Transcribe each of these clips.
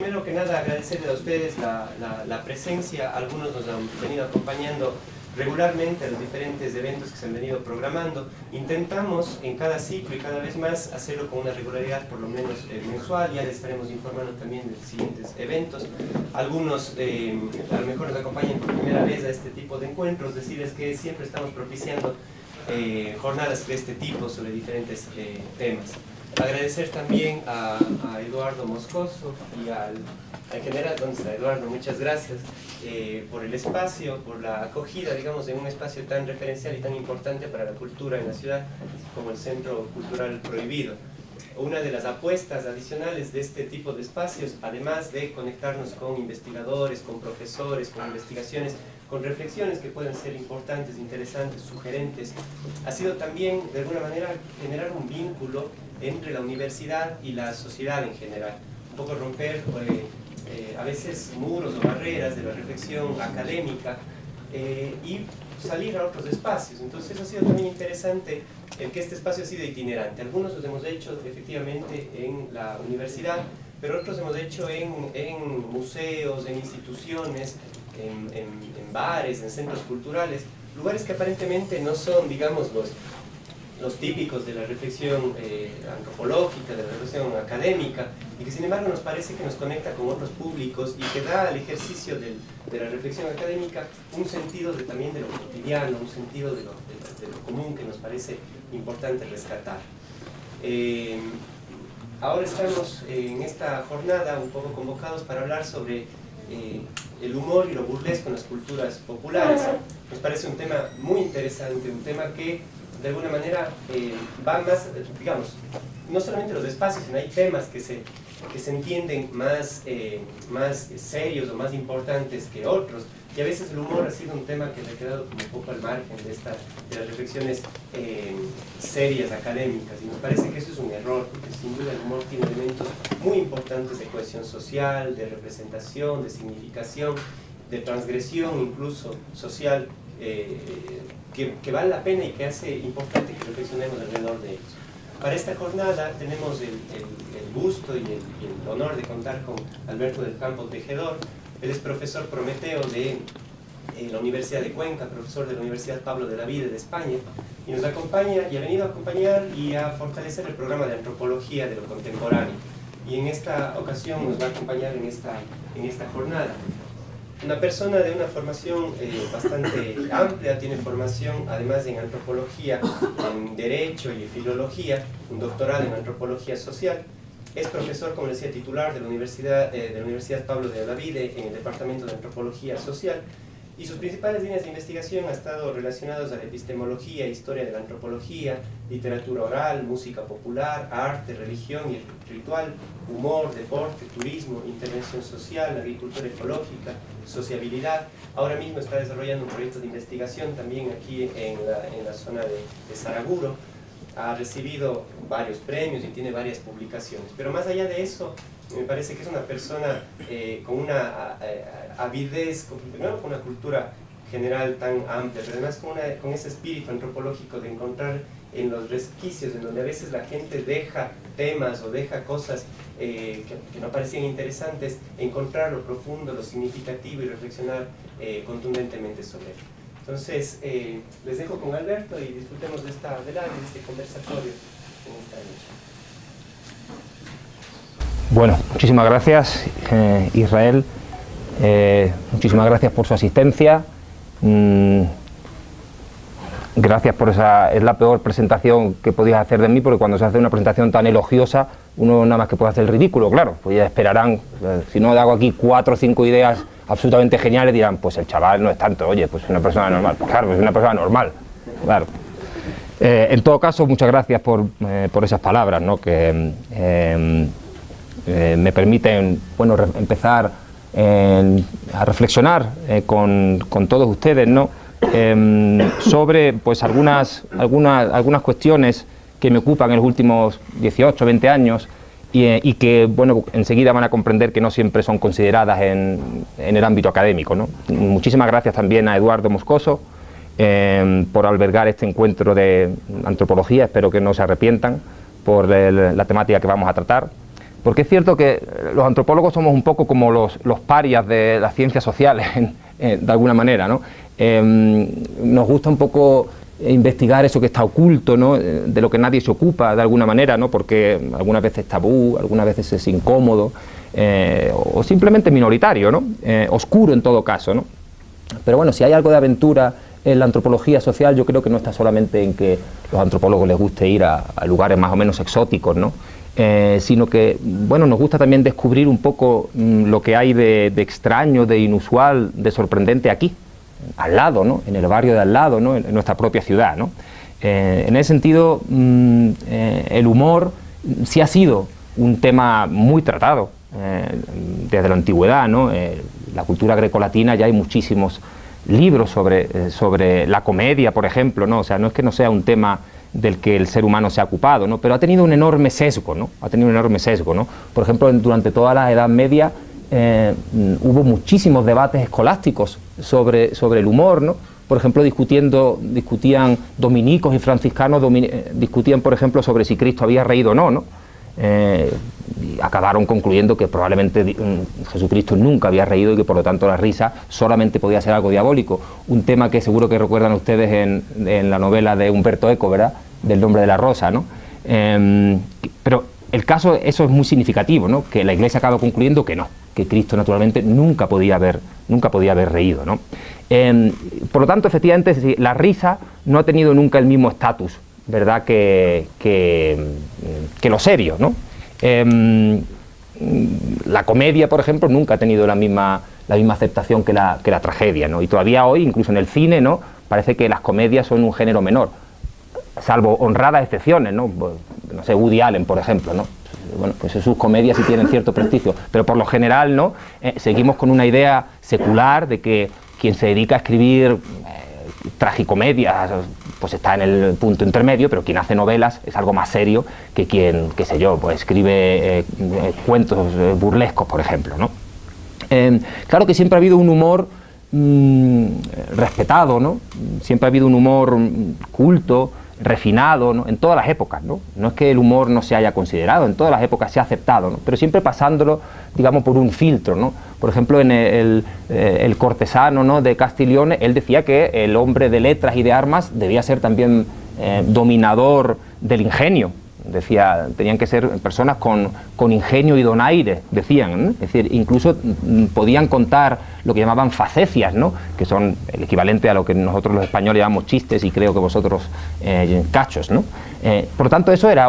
Primero que nada, agradecerles a ustedes la presencia. Algunos nos han venido acompañando regularmente a los diferentes eventos que se han venido programando. Intentamos en cada ciclo y cada vez más hacerlo con una regularidad por lo menos mensual. Ya les estaremos informando también de los siguientes eventos. Algunos a lo mejor nos acompañan por primera vez a este tipo de encuentros. Decirles que siempre estamos propiciando jornadas de este tipo sobre diferentes temas. Agradecer también a Eduardo Moscoso y al general, ¿dónde está Eduardo? Muchas gracias por el espacio, por la acogida, digamos, en un espacio tan referencial y tan importante para la cultura en la ciudad como el Centro Cultural Prohibido. Una de las apuestas adicionales de este tipo de espacios, además de conectarnos con investigadores, con profesores, con investigaciones, con reflexiones que pueden ser importantes, interesantes, sugerentes, ha sido también, de alguna manera, generar un vínculo entre la universidad y la sociedad en general. Un poco romper a veces muros o barreras de la reflexión académica y salir a otros espacios. Entonces ha sido también interesante el que este espacio ha sido itinerante. Algunos los hemos hecho efectivamente en la universidad, pero otros hemos hecho en museos, en instituciones, en bares, en centros culturales, lugares que aparentemente no son, digamos, los típicos de la reflexión antropológica, de la reflexión académica, y que sin embargo nos parece que nos conecta con otros públicos y que da al ejercicio de la reflexión académica un sentido también de lo cotidiano, un sentido de lo común que nos parece importante rescatar. Ahora estamos en esta jornada un poco convocados para hablar sobre el humor y lo burlesco en las culturas populares. Nos parece un tema muy interesante, un tema que de alguna manera va más, digamos, no solamente los espacios, sino hay temas que se entienden más serios o más importantes que otros, y a veces el humor ha sido un tema que se ha quedado como un poco al margen de las reflexiones serias académicas, y nos parece que eso es un error, porque sin duda el humor tiene elementos muy importantes de cohesión social, de representación, de significación, de transgresión incluso social, que vale la pena y que hace importante que reflexionemos alrededor de ellos. Para esta jornada tenemos el gusto y el honor de contar con Alberto del Campo Tejedor. Él es profesor prometeo de la Universidad de Cuenca, profesor de la Universidad Pablo de Olavide de España, y nos acompaña y ha venido a acompañar y a fortalecer el programa de antropología de lo contemporáneo. Y en esta ocasión nos va a acompañar en esta jornada. Una persona de una formación bastante amplia, tiene formación además en antropología, en derecho y filología, un doctorado en antropología social. Es profesor, como decía, titular de la Universidad Pablo de Olavide en el Departamento de Antropología Social, y sus principales líneas de investigación han estado relacionadas a la epistemología, historia de la antropología, literatura oral, música popular, arte, religión y ritual, humor, deporte, turismo, intervención social, agricultura ecológica, sociabilidad. Ahora mismo está desarrollando un proyecto de investigación también aquí en la zona de Saraguro. Ha recibido varios premios y tiene varias publicaciones, pero más allá de eso, me parece que es una persona con una avidez, con una cultura general tan amplia, pero además con ese espíritu antropológico de encontrar en los resquicios, en donde a veces la gente deja temas o deja cosas que no parecían interesantes, encontrar lo profundo, lo significativo y reflexionar contundentemente sobre ello. Entonces, les dejo con Alberto y disfrutemos de esta velada y de este conversatorio en esta noche. Bueno, muchísimas gracias, Israel. Muchísimas gracias por su asistencia. Gracias por esa... Es la peor presentación que podías hacer de mí, porque cuando se hace una presentación tan elogiosa, uno nada más que puede hacer el ridículo, claro. Pues ya esperarán, si no hago aquí 4 o 5 ideas absolutamente geniales, dirán, pues el chaval no es tanto, oye, pues es una persona normal. Pues claro, pues es una persona normal, claro. En todo caso, muchas gracias por esas palabras, ¿no? Que me permiten, bueno, empezar a reflexionar con todos ustedes, ¿no? Sobre pues algunas cuestiones que me ocupan en los últimos 18 o 20 años y que, bueno, enseguida van a comprender que no siempre son consideradas en el ámbito académico, ¿no? Muchísimas gracias también a Eduardo Moscoso por albergar este encuentro de antropología. Espero que no se arrepientan por la temática que vamos a tratar. Porque es cierto que los antropólogos somos un poco como los parias de las ciencias sociales, de alguna manera, ¿no? Nos gusta un poco investigar eso que está oculto, ¿no? De lo que nadie se ocupa, de alguna manera, ¿no? Porque algunas veces es tabú, algunas veces es incómodo, o simplemente minoritario, ¿no? Oscuro en todo caso, ¿no? Pero bueno, si hay algo de aventura en la antropología social, yo creo que no está solamente en que a los antropólogos les guste ir a lugares más o menos exóticos, ¿no? Sino que, bueno, nos gusta también descubrir un poco lo que hay de extraño, de inusual, de sorprendente aquí, al lado, ¿no? En el barrio de al lado, ¿no? En nuestra propia ciudad, ¿no? En ese sentido, el humor sí ha sido un tema muy tratado desde la antigüedad, ¿no? La cultura grecolatina, ya hay muchísimos libros sobre la comedia, por ejemplo, ¿no? O sea, no es que no sea un tema del que el ser humano se ha ocupado, ¿no? Pero ha tenido un enorme sesgo, ¿no? Ha tenido un enorme sesgo, ¿no? Por ejemplo, durante toda la Edad Media hubo muchísimos debates escolásticos sobre el humor, ¿no? Por ejemplo, discutían dominicos y franciscanos, discutían, por ejemplo, sobre si Cristo había reído o no, ¿no? Y acabaron concluyendo que probablemente Jesucristo nunca había reído y que por lo tanto la risa solamente podía ser algo diabólico. Un tema que seguro que recuerdan ustedes en la novela de Umberto Eco, ¿verdad? Del nombre de la rosa, ¿no? Pero el caso, eso es muy significativo, ¿no? Que la Iglesia acaba concluyendo que no, que Cristo naturalmente nunca podía haber reído, ¿no? Por lo tanto, efectivamente, la risa no ha tenido nunca el mismo estatus, ¿verdad?, que lo serio, ¿no? La comedia, por ejemplo, nunca ha tenido la misma aceptación que la tragedia, ¿no? Y todavía hoy, incluso en el cine, ¿no?, parece que las comedias son un género menor, salvo honradas excepciones, ¿no? No sé, Woody Allen, por ejemplo, ¿no? Bueno, pues sus comedias sí tienen cierto prestigio, pero por lo general, ¿no? Seguimos con una idea secular de que quien se dedica a escribir tragicomedias pues está en el punto intermedio, pero quien hace novelas es algo más serio que quien, qué sé yo, pues escribe cuentos burlescos, por ejemplo, ¿no? Claro que siempre ha habido un humor respetado, ¿no? Siempre ha habido un humor culto, refinado, ¿no? En todas las épocas, ¿no? No es que el humor no se haya considerado, en todas las épocas se ha aceptado, ¿no? Pero siempre pasándolo, digamos, por un filtro, ¿no? Por ejemplo, en el cortesano, ¿no?, de Castiglione, él decía que el hombre de letras y de armas debía ser también dominador del ingenio. Decía, tenían que ser personas con ingenio y donaire, decían, ¿no? Es decir, incluso podían contar lo que llamaban facecias, ¿no?, que son el equivalente a lo que nosotros los españoles llamamos chistes y creo que vosotros cachos, ¿no? Por lo tanto, eso era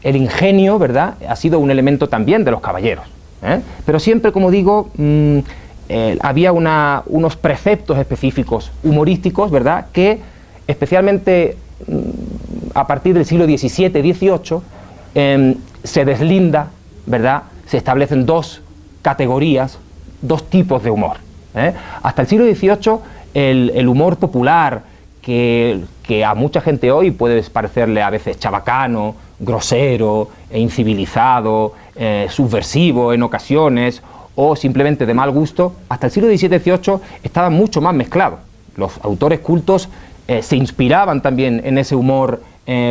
el ingenio, ¿verdad?, ha sido un elemento también de los caballeros, pero siempre, como digo, había unos preceptos específicos humorísticos, ¿verdad?, que especialmente a partir del siglo XVII, XVIII, se deslinda, ¿verdad?, se establecen dos categorías, dos tipos de humor. Hasta el siglo XVIII, el humor popular, que a mucha gente hoy puede parecerle a veces chabacano, grosero, incivilizado, subversivo en ocasiones, o simplemente de mal gusto, hasta el siglo XVII-XVIII estaba mucho más mezclado. Los autores cultos se inspiraban también en ese humor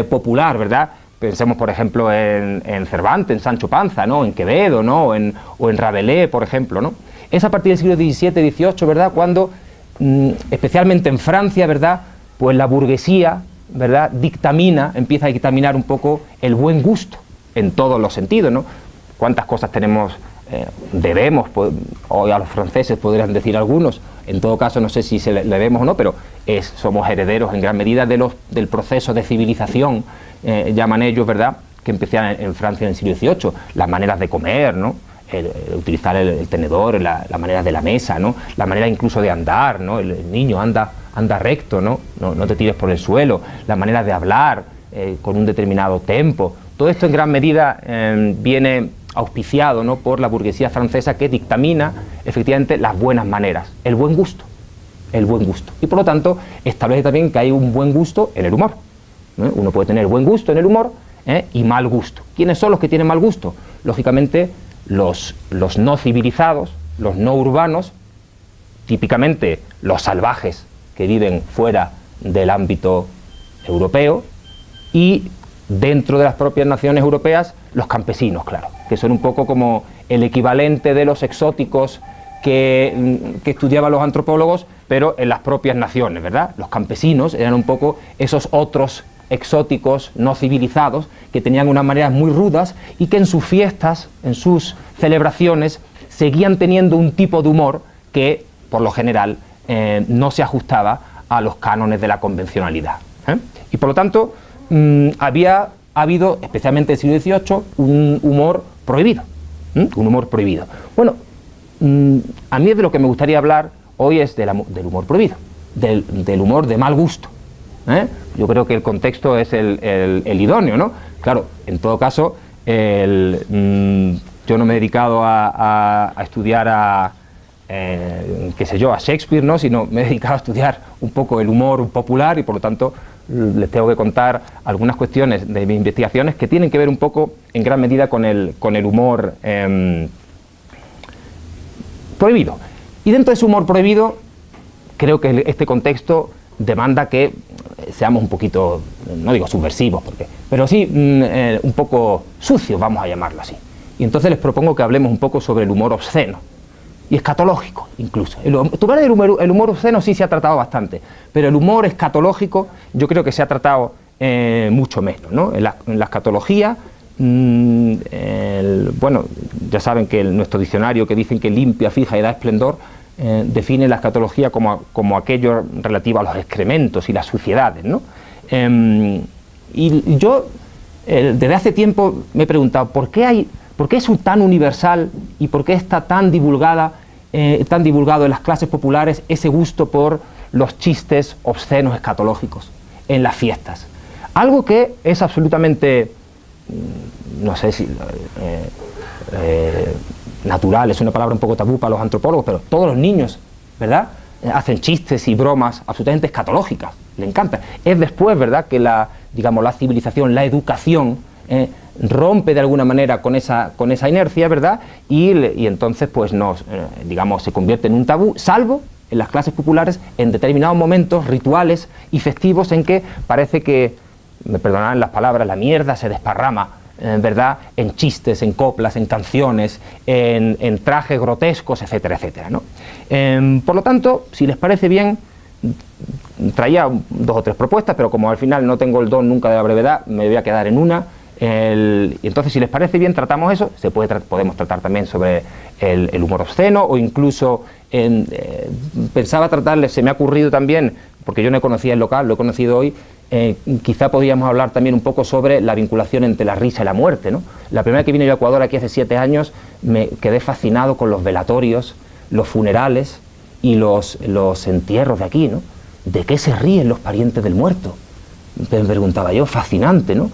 popular, ¿verdad? Pensemos, por ejemplo, en Cervantes, en Sancho Panza, ¿no?, en Quevedo, ¿no?, o en Rabelais, por ejemplo, ¿no? Es a partir del siglo XVII-XVIII, ¿verdad?, cuando, especialmente en Francia, ¿verdad?, pues la burguesía, ¿verdad?, empieza a dictaminar un poco el buen gusto, en todos los sentidos, ¿no? ¿Cuántas cosas debemos, hoy a los franceses podrían decir algunos, en todo caso no sé si le debemos o no, pero somos herederos en gran medida del proceso de civilización, llaman ellos, ¿verdad?, que empezaron en Francia en el siglo XVIII, las maneras de comer, ¿no?, utilizar el tenedor, la manera de la mesa, ¿no?, la manera incluso de andar, ¿no?, el niño anda recto, ¿no?, no te tires por el suelo, la manera de hablar con un determinado tempo. Todo esto en gran medida viene auspiciado, ¿no?, por la burguesía francesa, que dictamina efectivamente las buenas maneras, el buen gusto, y por lo tanto establece también que hay un buen gusto en el humor, ¿no? Uno puede tener buen gusto en el humor y mal gusto. ¿Quiénes son los que tienen mal gusto? Lógicamente los no civilizados, los no urbanos, típicamente los salvajes que viven fuera del ámbito europeo, y dentro de las propias naciones europeas, los campesinos, claro, que son un poco como el equivalente de los exóticos que estudiaban los antropólogos, pero en las propias naciones, ¿verdad? Los campesinos eran un poco esos otros exóticos no civilizados que tenían unas maneras muy rudas y que en sus fiestas, en sus celebraciones, seguían teniendo un tipo de humor que, por lo general, no se ajustaba a los cánones de la convencionalidad. Y por lo tanto, había habido, especialmente en el siglo XVIII, un humor prohibido. Un humor prohibido. Bueno, a mí de lo que me gustaría hablar hoy es del humor prohibido, del humor de mal gusto. Yo creo que el contexto es el idóneo, ¿no? Claro, en todo caso, yo no me he dedicado a estudiar qué sé yo, a Shakespeare, ¿no? Sino me he dedicado a estudiar un poco el humor popular y por lo tanto les tengo que contar algunas cuestiones de mis investigaciones que tienen que ver un poco en gran medida con el humor prohibido. Y dentro de ese humor prohibido creo que este contexto demanda que seamos un poquito, no digo subversivos, pero sí un poco sucios, vamos a llamarlo así. Y entonces les propongo que hablemos un poco sobre el humor obsceno y escatológico incluso. El humor obsceno sí se ha tratado bastante, pero el humor escatológico yo creo que se ha tratado mucho menos, ¿no? En la escatología, bueno, ya saben que nuestro diccionario, que dicen que limpia, fija y da esplendor, define la escatología como aquello relativo a los excrementos y las suciedades, ¿no? Y yo desde hace tiempo me he preguntado ¿por qué es tan universal y por qué está tan divulgado en las clases populares ese gusto por los chistes obscenos escatológicos en las fiestas? Algo que es absolutamente, no sé si natural, es una palabra un poco tabú para los antropólogos, pero todos los niños, ¿verdad?, hacen chistes y bromas absolutamente escatológicas, le encanta. Es después, ¿verdad?, que la civilización, la educación, rompe de alguna manera con esa inercia, ¿verdad?, y entonces pues se convierte en un tabú, salvo en las clases populares en determinados momentos rituales y festivos en que parece que, me perdonarán las palabras, la mierda se desparrama, ¿verdad?, en chistes, en coplas, en canciones, en trajes grotescos, etcétera, etcétera, ¿no? Por lo tanto, si les parece bien, traía 2 o 3 propuestas, pero como al final no tengo el don nunca de la brevedad, me voy a quedar en una. Y entonces, si les parece bien, tratamos eso. Podemos tratar también sobre el humor obsceno, o incluso pensaba tratarles, se me ha ocurrido también, porque yo no conocía el local, lo he conocido hoy, quizá podríamos hablar también un poco sobre la vinculación entre la risa y la muerte, ¿no? La primera vez que vine yo a Ecuador, aquí hace 7 años, me quedé fascinado con los velatorios, los funerales y los entierros de aquí, ¿no? ¿De qué se ríen los parientes del muerto? Me preguntaba yo, fascinante, ¿no?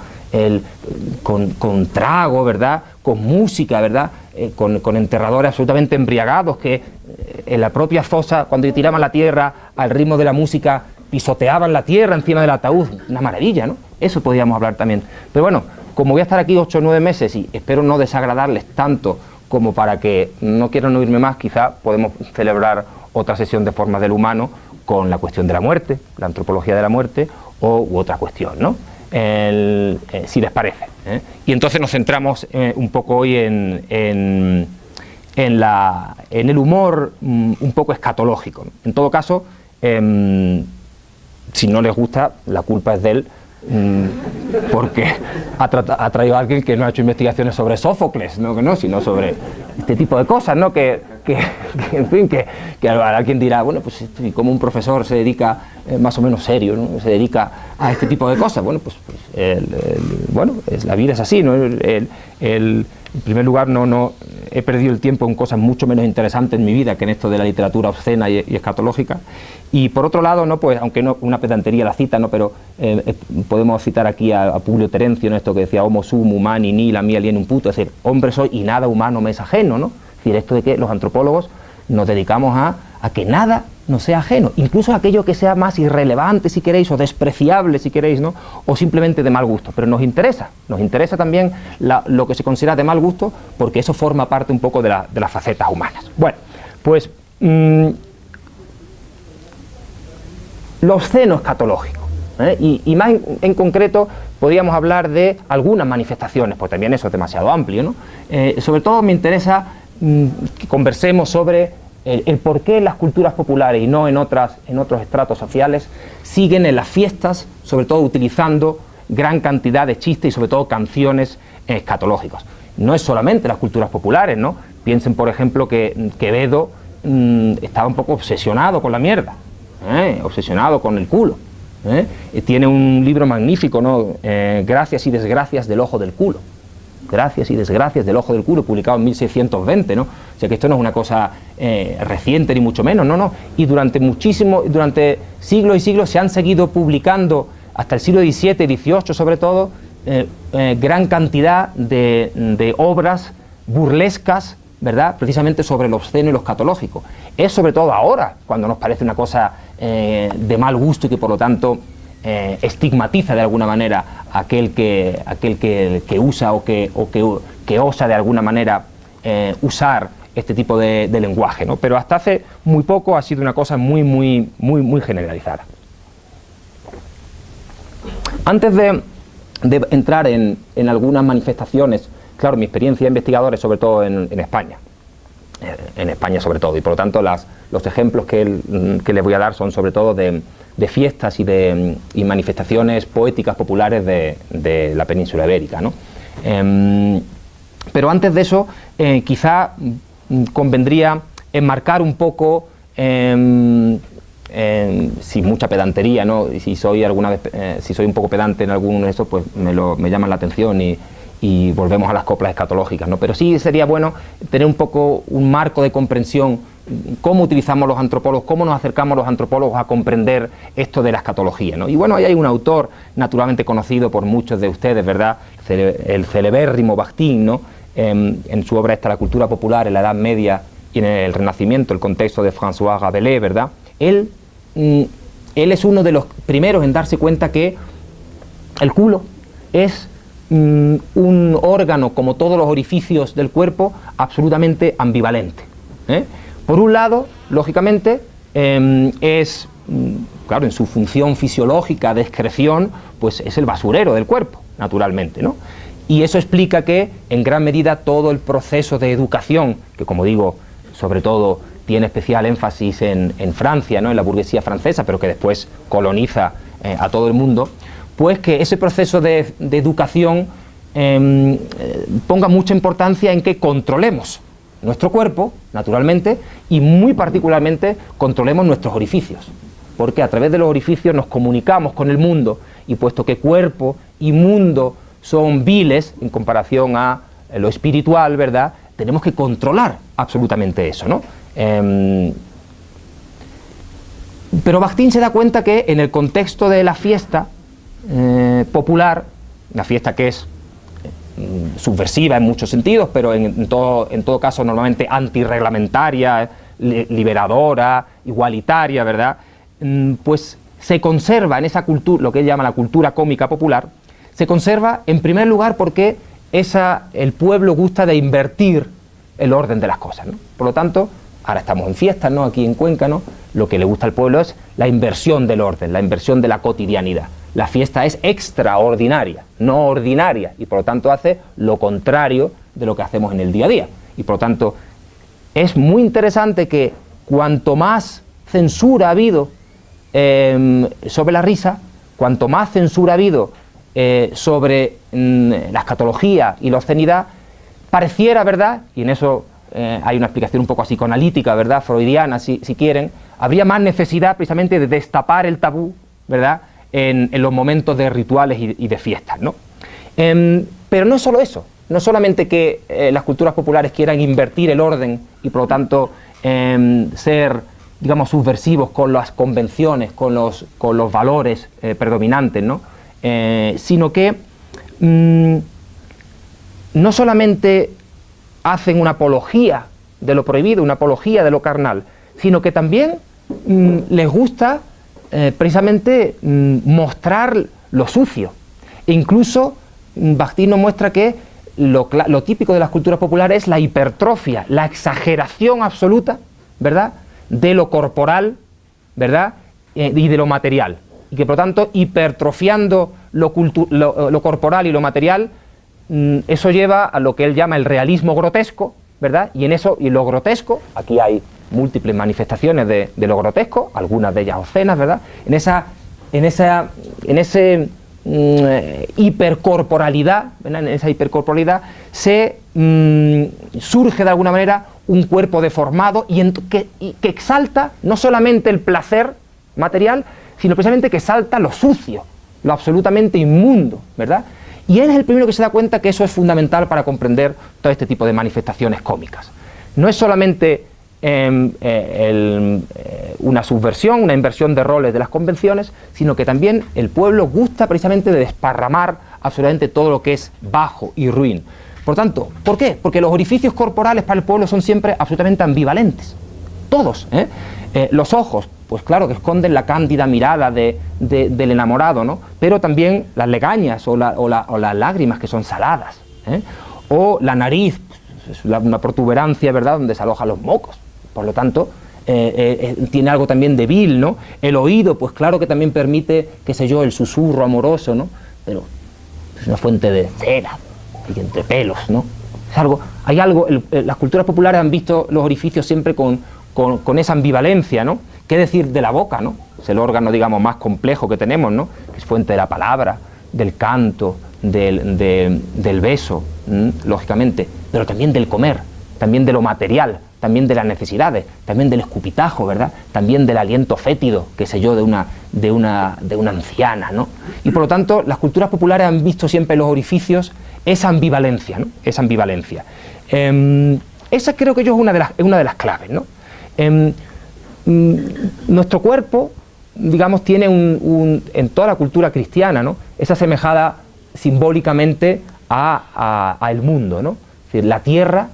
Con trago, ¿verdad?, con música, ¿verdad?, con enterradores absolutamente embriagados que en la propia fosa, cuando tiraban la tierra al ritmo de la música, pisoteaban la tierra encima del ataúd. Una maravilla, ¿no? Eso podríamos hablar también. Pero bueno, como voy a estar aquí 8 o 9 meses y espero no desagradarles tanto como para que no quieran oírme más, quizá podemos celebrar otra sesión de Formas del Humano con la cuestión de la muerte, la antropología de la muerte, u otra cuestión, ¿no? Si les parece, ¿eh? Y entonces nos centramos un poco hoy en el humor un poco escatológico, ¿no? En todo caso, si no les gusta, la culpa es de él, porque ha traído a alguien que no ha hecho investigaciones sobre Sófocles, no, sino sobre este tipo de cosas, ¿no? Que en fin, que alguien dirá, bueno, pues como un profesor se dedica más o menos serio, ¿no?, se dedica a este tipo de cosas. Bueno, pues bueno, la vida es así, ¿no? En primer lugar, no he perdido el tiempo en cosas mucho menos interesantes en mi vida que en esto de la literatura obscena y escatológica. Y por otro lado, no, pues aunque no una pedantería la cita, no, pero podemos citar aquí a Publio Terencio, ¿no?, esto que decía homo sum humani nihil a mi alienum puto, es decir, hombre soy y nada humano me es ajeno, ¿no? Es decir, esto de que los antropólogos nos dedicamos a que nada nos sea ajeno, incluso aquello que sea más irrelevante, si queréis, o despreciable, si queréis, ¿no?, o simplemente de mal gusto, pero nos interesa también lo que se considera de mal gusto, porque eso forma parte un poco de las facetas humanas. Bueno, pues lo obsceno escatológico, Y más en concreto podríamos hablar de algunas manifestaciones, pues también eso es demasiado amplio, ¿no? Sobre todo me interesa que conversemos sobre el por qué las culturas populares y no en otros estratos sociales siguen en las fiestas, sobre todo utilizando gran cantidad de chistes y sobre todo canciones escatológicas. No es solamente las culturas populares, ¿no? Piensen, por ejemplo, que Quevedo estaba un poco obsesionado con la mierda, obsesionado con el culo. Tiene un libro magnífico, ¿no? Gracias y desgracias del ojo del culo. Gracias y desgracias del ojo del culo, publicado en 1620, ¿no? O sea que esto no es una cosa reciente ni mucho menos, no. Y durante siglos y siglos se han seguido publicando, hasta el siglo XVII y XVIII sobre todo, gran cantidad de obras burlescas, ¿verdad?, precisamente sobre lo obsceno y lo escatológico. Es sobre todo ahora cuando nos parece una cosa de mal gusto y que por lo tanto estigmatiza de alguna manera a aquel que usa o que osa de alguna manera usar este tipo de lenguaje, ¿no? Pero hasta hace muy poco ha sido una cosa muy generalizada. Antes de entrar en algunas manifestaciones, claro, mi experiencia investigadora es sobre todo en España, sobre todo, y por lo tanto los ejemplos que les voy a dar son sobre todo de fiestas y manifestaciones poéticas populares de la península ibérica, ¿no? Pero antes de eso, quizá convendría enmarcar un poco, sin mucha pedantería, ¿no? Y si soy un poco pedante en alguno de estos, pues me llaman la atención y volvemos a las coplas escatológicas, ¿no? Pero sí sería bueno tener un poco un marco de comprensión, cómo utilizamos los antropólogos, cómo nos acercamos los antropólogos a comprender esto de la escatología, ¿no? Y bueno, ahí hay un autor naturalmente conocido por muchos de ustedes, ¿verdad?, el celebérrimo Bakhtin, ¿no? En su obra La cultura popular en la Edad Media y en el Renacimiento, el contexto de François Rabelais, ¿verdad? Él es uno de los primeros en darse cuenta que el culo es un órgano, como todos los orificios del cuerpo, absolutamente ambivalente. Por un lado, lógicamente, es, claro, en su función fisiológica de excreción, pues es el basurero del cuerpo, naturalmente, ¿no? Y eso explica que, en gran medida, todo el proceso de educación, que como digo, sobre todo tiene especial énfasis en Francia, ¿no?, en la burguesía francesa, pero que después coloniza a todo el mundo, pues que ese proceso de educación ponga mucha importancia en que controlemos nuestro cuerpo, naturalmente, y muy particularmente controlemos nuestros orificios, porque a través de los orificios nos comunicamos con el mundo, y puesto que cuerpo y mundo son viles en comparación a lo espiritual, ¿verdad?, tenemos que controlar absolutamente eso, ¿no? Pero Bakhtin se da cuenta que en el contexto de la fiesta popular, la fiesta que es subversiva en muchos sentidos, pero en todo caso normalmente antirreglamentaria, liberadora, igualitaria, ¿verdad?, pues se conserva en esa cultura, lo que él llama la cultura cómica popular, se conserva en primer lugar porque el pueblo gusta de invertir el orden de las cosas, ¿no? Por lo tanto, ahora estamos en fiestas, ¿no?, aquí en Cuenca, ¿no?, lo que le gusta al pueblo es la inversión del orden, la inversión de la cotidianidad. La fiesta es extraordinaria, no ordinaria, y por lo tanto hace lo contrario de lo que hacemos en el día a día. Y por lo tanto es muy interesante que cuanto más censura ha habido sobre la risa, cuanto más censura ha habido sobre la escatología y la obscenidad, pareciera, ¿verdad?, y en eso hay una explicación un poco psicoanalítica, ¿verdad?, freudiana, si quieren, habría más necesidad precisamente de destapar el tabú, ¿verdad?, en los momentos de rituales y de fiestas, ¿no? Pero no es solo eso, no solamente que las culturas populares quieran invertir el orden y por lo tanto ser, digamos, subversivos con las convenciones, con los valores predominantes, ¿no? Sino que no solamente hacen una apología de lo prohibido, una apología de lo carnal, sino que también les gusta precisamente mostrar lo sucio. E incluso Bakhtin nos muestra que lo típico de las culturas populares es la hipertrofia, la exageración absoluta, ¿verdad?, de lo corporal, ¿verdad?, y de lo material. y que por lo tanto hipertrofiando lo corporal y lo material, eso lleva a lo que él llama el realismo grotesco, ¿verdad? Y en eso, y lo grotesco, aquí hay múltiples manifestaciones de lo grotesco, algunas de ellas obscenas, ¿verdad? En ese hipercorporalidad, ¿verdad? En esa hipercorporalidad se surge de alguna manera un cuerpo deformado que exalta no solamente el placer material, sino precisamente que exalta lo sucio, lo absolutamente inmundo, ¿verdad? Y él es el primero que se da cuenta que eso es fundamental para comprender todo este tipo de manifestaciones cómicas. No es solamente una subversión, una inversión de roles de las convenciones, sino que también el pueblo gusta precisamente de desparramar absolutamente todo lo que es bajo y ruin. Por tanto, ¿por qué? Porque los orificios corporales para el pueblo son siempre absolutamente ambivalentes. Todos, ¿eh? Los ojos, pues claro que esconden la cándida mirada del enamorado, ¿no? Pero también las legañas o las lágrimas que son saladas, ¿eh? O la nariz, pues, es una protuberancia, ¿verdad?, donde se alojan los mocos. Por lo tanto, tiene algo también de vil, ¿no? El oído, pues claro que también permite, qué sé yo, el susurro amoroso, ¿no? Pero es una fuente de cera y entre pelos, ¿no? Hay algo, las culturas populares han visto los orificios siempre con esa ambivalencia, ¿no? ¿Qué decir de la boca, ¿no? Es el órgano, digamos, más complejo que tenemos, ¿no? Que es fuente de la palabra, del canto, del beso, lógicamente, pero también del comer, también de lo material, también de las necesidades, también del escupitajo, ¿verdad? También del aliento fétido, qué sé yo, de una anciana, ¿no? Y por lo tanto, las culturas populares han visto siempre en los orificios esa ambivalencia, ¿no? Esa ambivalencia. Esa creo que yo es una de las claves, ¿no? Nuestro cuerpo, digamos, tiene en toda la cultura cristiana, ¿no?, es asemejada simbólicamente al mundo, ¿no? Es decir, la tierra,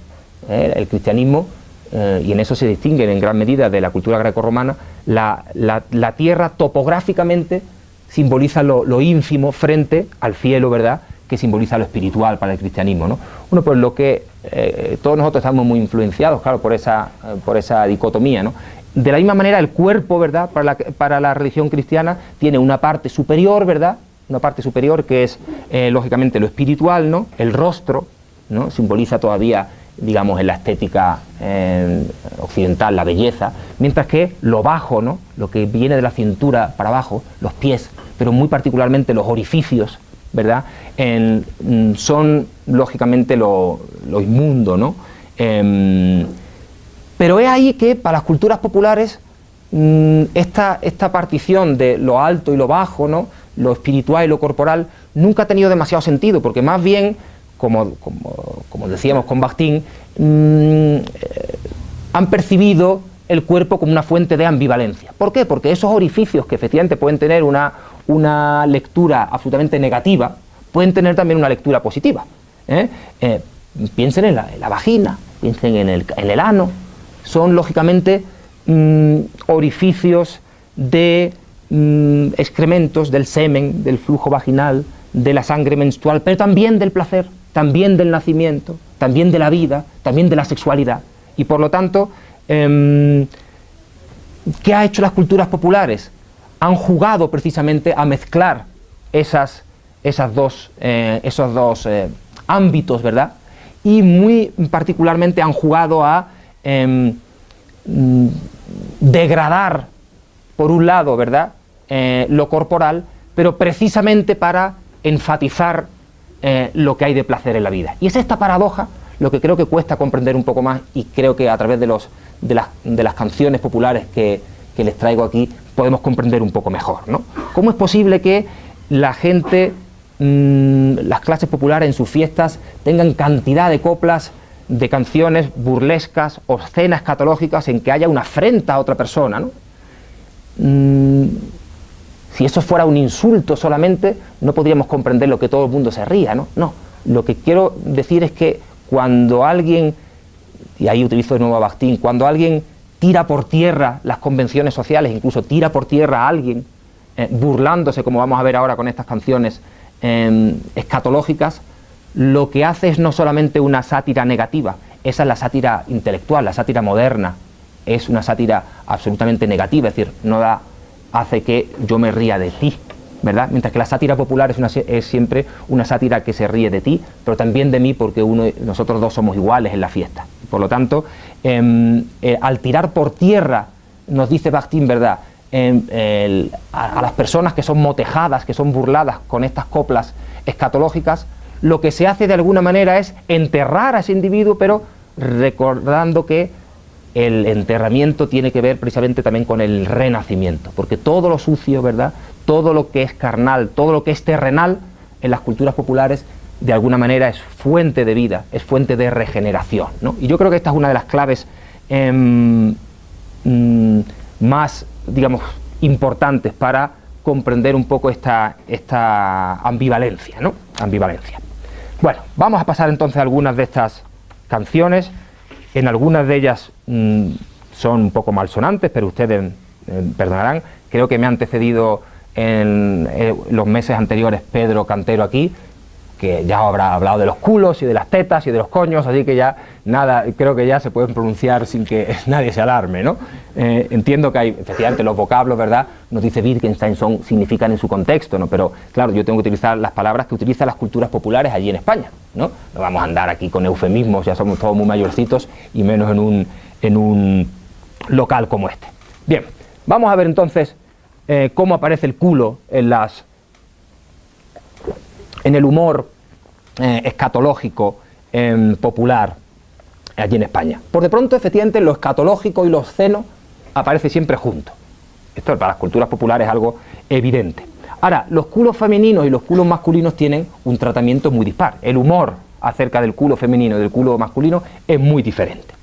el cristianismo, y en eso se distinguen en gran medida de la cultura grecorromana, la tierra topográficamente simboliza lo ínfimo frente al cielo, ¿verdad?, que simboliza lo espiritual para el cristianismo, ¿no? Bueno, pues lo que todos nosotros estamos muy influenciados, claro, por esa dicotomía, ¿no? De la misma manera, el cuerpo, ¿verdad?, para la religión cristiana tiene una parte superior, ¿verdad?, una parte superior que es, lógicamente, lo espiritual, ¿no? El rostro, ¿no?, simboliza todavía, digamos, en la estética occidental, la belleza, mientras que lo bajo, ¿no?, lo que viene de la cintura para abajo, los pies, pero muy particularmente los orificios, ¿verdad?, son lógicamente lo inmundo, ¿no? Pero es ahí que para las culturas populares esta partición de lo alto y lo bajo, ¿no?, lo espiritual y lo corporal, nunca ha tenido demasiado sentido, porque más bien, como decíamos con Bakhtin, han percibido el cuerpo como una fuente de ambivalencia. ¿Por qué? Porque esos orificios que efectivamente pueden tener una lectura absolutamente negativa, pueden tener también una lectura positiva. Piensen en la vagina, piensen en el ano. Son lógicamente orificios de excrementos, del semen, del flujo vaginal, de la sangre menstrual, pero también del placer, también del nacimiento, también de la vida, también de la sexualidad. Y por lo tanto, ¿qué ha hecho las culturas populares? Han jugado precisamente a mezclar esos dos ámbitos, ¿verdad? Y muy particularmente han jugado a degradar, por un lado, ¿verdad?, lo corporal, pero precisamente para enfatizar lo que hay de placer en la vida. Y es esta paradoja lo que creo que cuesta comprender un poco más, y creo que a través de las canciones populares que les traigo aquí podemos comprender un poco mejor, ¿no? ¿Cómo es posible que la gente, las clases populares en sus fiestas tengan cantidad de coplas, de canciones burlescas, obscenas, escatológicas, en que haya una afrenta a otra persona, ¿no? Si eso fuera un insulto solamente, no podríamos comprender lo que todo el mundo se ría, ¿no? No, lo que quiero decir es que cuando alguien, y ahí utilizo de nuevo a Bakhtin, cuando alguien tira por tierra las convenciones sociales, incluso tira por tierra a alguien, burlándose, como vamos a ver ahora con estas canciones escatológicas, lo que hace es no solamente una sátira negativa, esa es la sátira intelectual, la sátira moderna, es una sátira absolutamente negativa, es decir, no da hace que yo me ría de ti, ¿verdad? Mientras que la sátira popular es siempre una sátira que se ríe de ti, pero también de mí, porque nosotros dos somos iguales en la fiesta. Por lo tanto, al tirar por tierra, nos dice Bakhtin, ¿verdad?, a las personas que son motejadas, que son burladas con estas coplas escatológicas, lo que se hace de alguna manera es enterrar a ese individuo, pero recordando que el enterramiento tiene que ver precisamente también con el renacimiento, porque todo lo sucio, ¿verdad?, todo lo que es carnal, todo lo que es terrenal, en las culturas populares, de alguna manera es fuente de vida, es fuente de regeneración, ¿no? Y yo creo que esta es una de las claves más, digamos, importantes para comprender un poco esta ambivalencia, ¿no? Ambivalencia. Bueno, vamos a pasar entonces a algunas de estas canciones. En algunas de ellas son un poco malsonantes, pero ustedes perdonarán. Creo que me ha antecedido en los meses anteriores Pedro Cantero aquí, que ya habrá hablado de los culos y de las tetas y de los coños, así que ya nada, creo que ya se pueden pronunciar sin que nadie se alarme, ¿no? Entiendo que hay, efectivamente, los vocablos, ¿verdad?, nos dice Wittgenstein, significan en su contexto, ¿no? Pero claro, yo tengo que utilizar las palabras que utilizan las culturas populares allí en España, ¿no? No vamos a andar aquí con eufemismos, ya somos todos muy mayorcitos, y menos en un local como este. Bien, vamos a ver entonces cómo aparece el culo en el humor escatológico popular allí en España. Por de pronto, efectivamente, lo escatológico y lo obsceno aparece siempre juntos. Esto para las culturas populares es algo evidente. Ahora, los culos femeninos y los culos masculinos tienen un tratamiento muy dispar. El humor acerca del culo femenino y del culo masculino es muy diferente.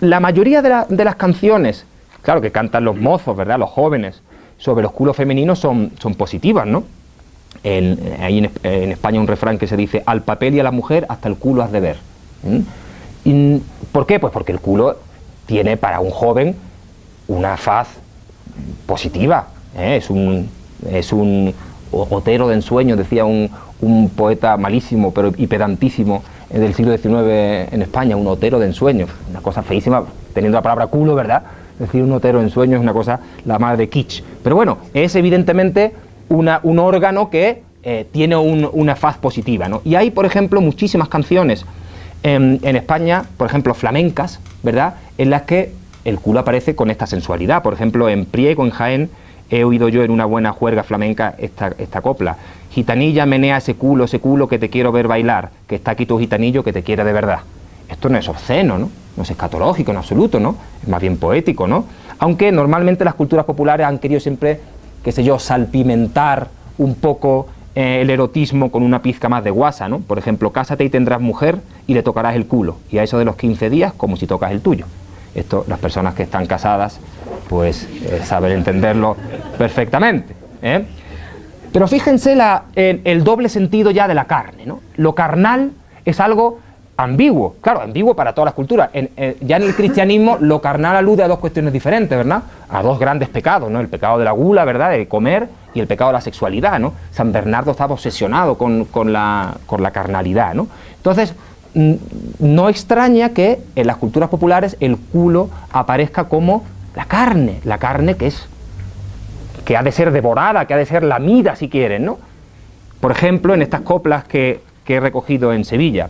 La mayoría de las canciones, claro, que cantan los mozos, ¿verdad?, los jóvenes, sobre los culos femeninos son positivas, ¿no? Ahí en España un refrán que se dice: al papel y a la mujer hasta el culo has de ver. ¿Por qué? Pues porque el culo tiene para un joven una faz positiva, es un otero de ensueño, decía un poeta malísimo y pedantísimo del siglo XIX en España, un otero de ensueño, una cosa feísima, teniendo la palabra culo, ¿verdad? Decir un otero de ensueño es una cosa la más de kitsch, pero bueno, es evidentemente un órgano que tiene una faz positiva, ¿no? Y hay, por ejemplo, muchísimas canciones en España, por ejemplo, flamencas, ¿verdad?, en las que el culo aparece con esta sensualidad. Por ejemplo, en Priego, en Jaén, he oído yo en una buena juerga flamenca esta copla: gitanilla, menea ese culo que te quiero ver bailar, que está aquí tu gitanillo que te quiere de verdad. Esto no es obsceno, ¿no? No es escatológico en absoluto, ¿no? Es más bien poético, ¿no? Aunque normalmente las culturas populares han querido siempre, qué sé yo, salpimentar un poco el erotismo con una pizca más de guasa, ¿no? Por ejemplo, cásate y tendrás mujer y le tocarás el culo, y a eso de los 15 días como si tocas el tuyo. Esto las personas que están casadas pues saben entenderlo perfectamente, ¿eh? Pero fíjense el doble sentido ya de la carne, ¿no? Lo carnal es algo ambiguo, claro, ambiguo para todas las culturas. Ya en el cristianismo lo carnal alude a dos cuestiones diferentes, ¿verdad? A dos grandes pecados, ¿no? El pecado de la gula, ¿verdad?, de comer, y el pecado de la sexualidad, ¿no? San Bernardo estaba obsesionado con la carnalidad, ¿no? Entonces, no extraña que en las culturas populares el culo aparezca como la carne que ha de ser devorada, que ha de ser lamida, si quieren, ¿no? Por ejemplo, en estas coplas que he recogido en Sevilla: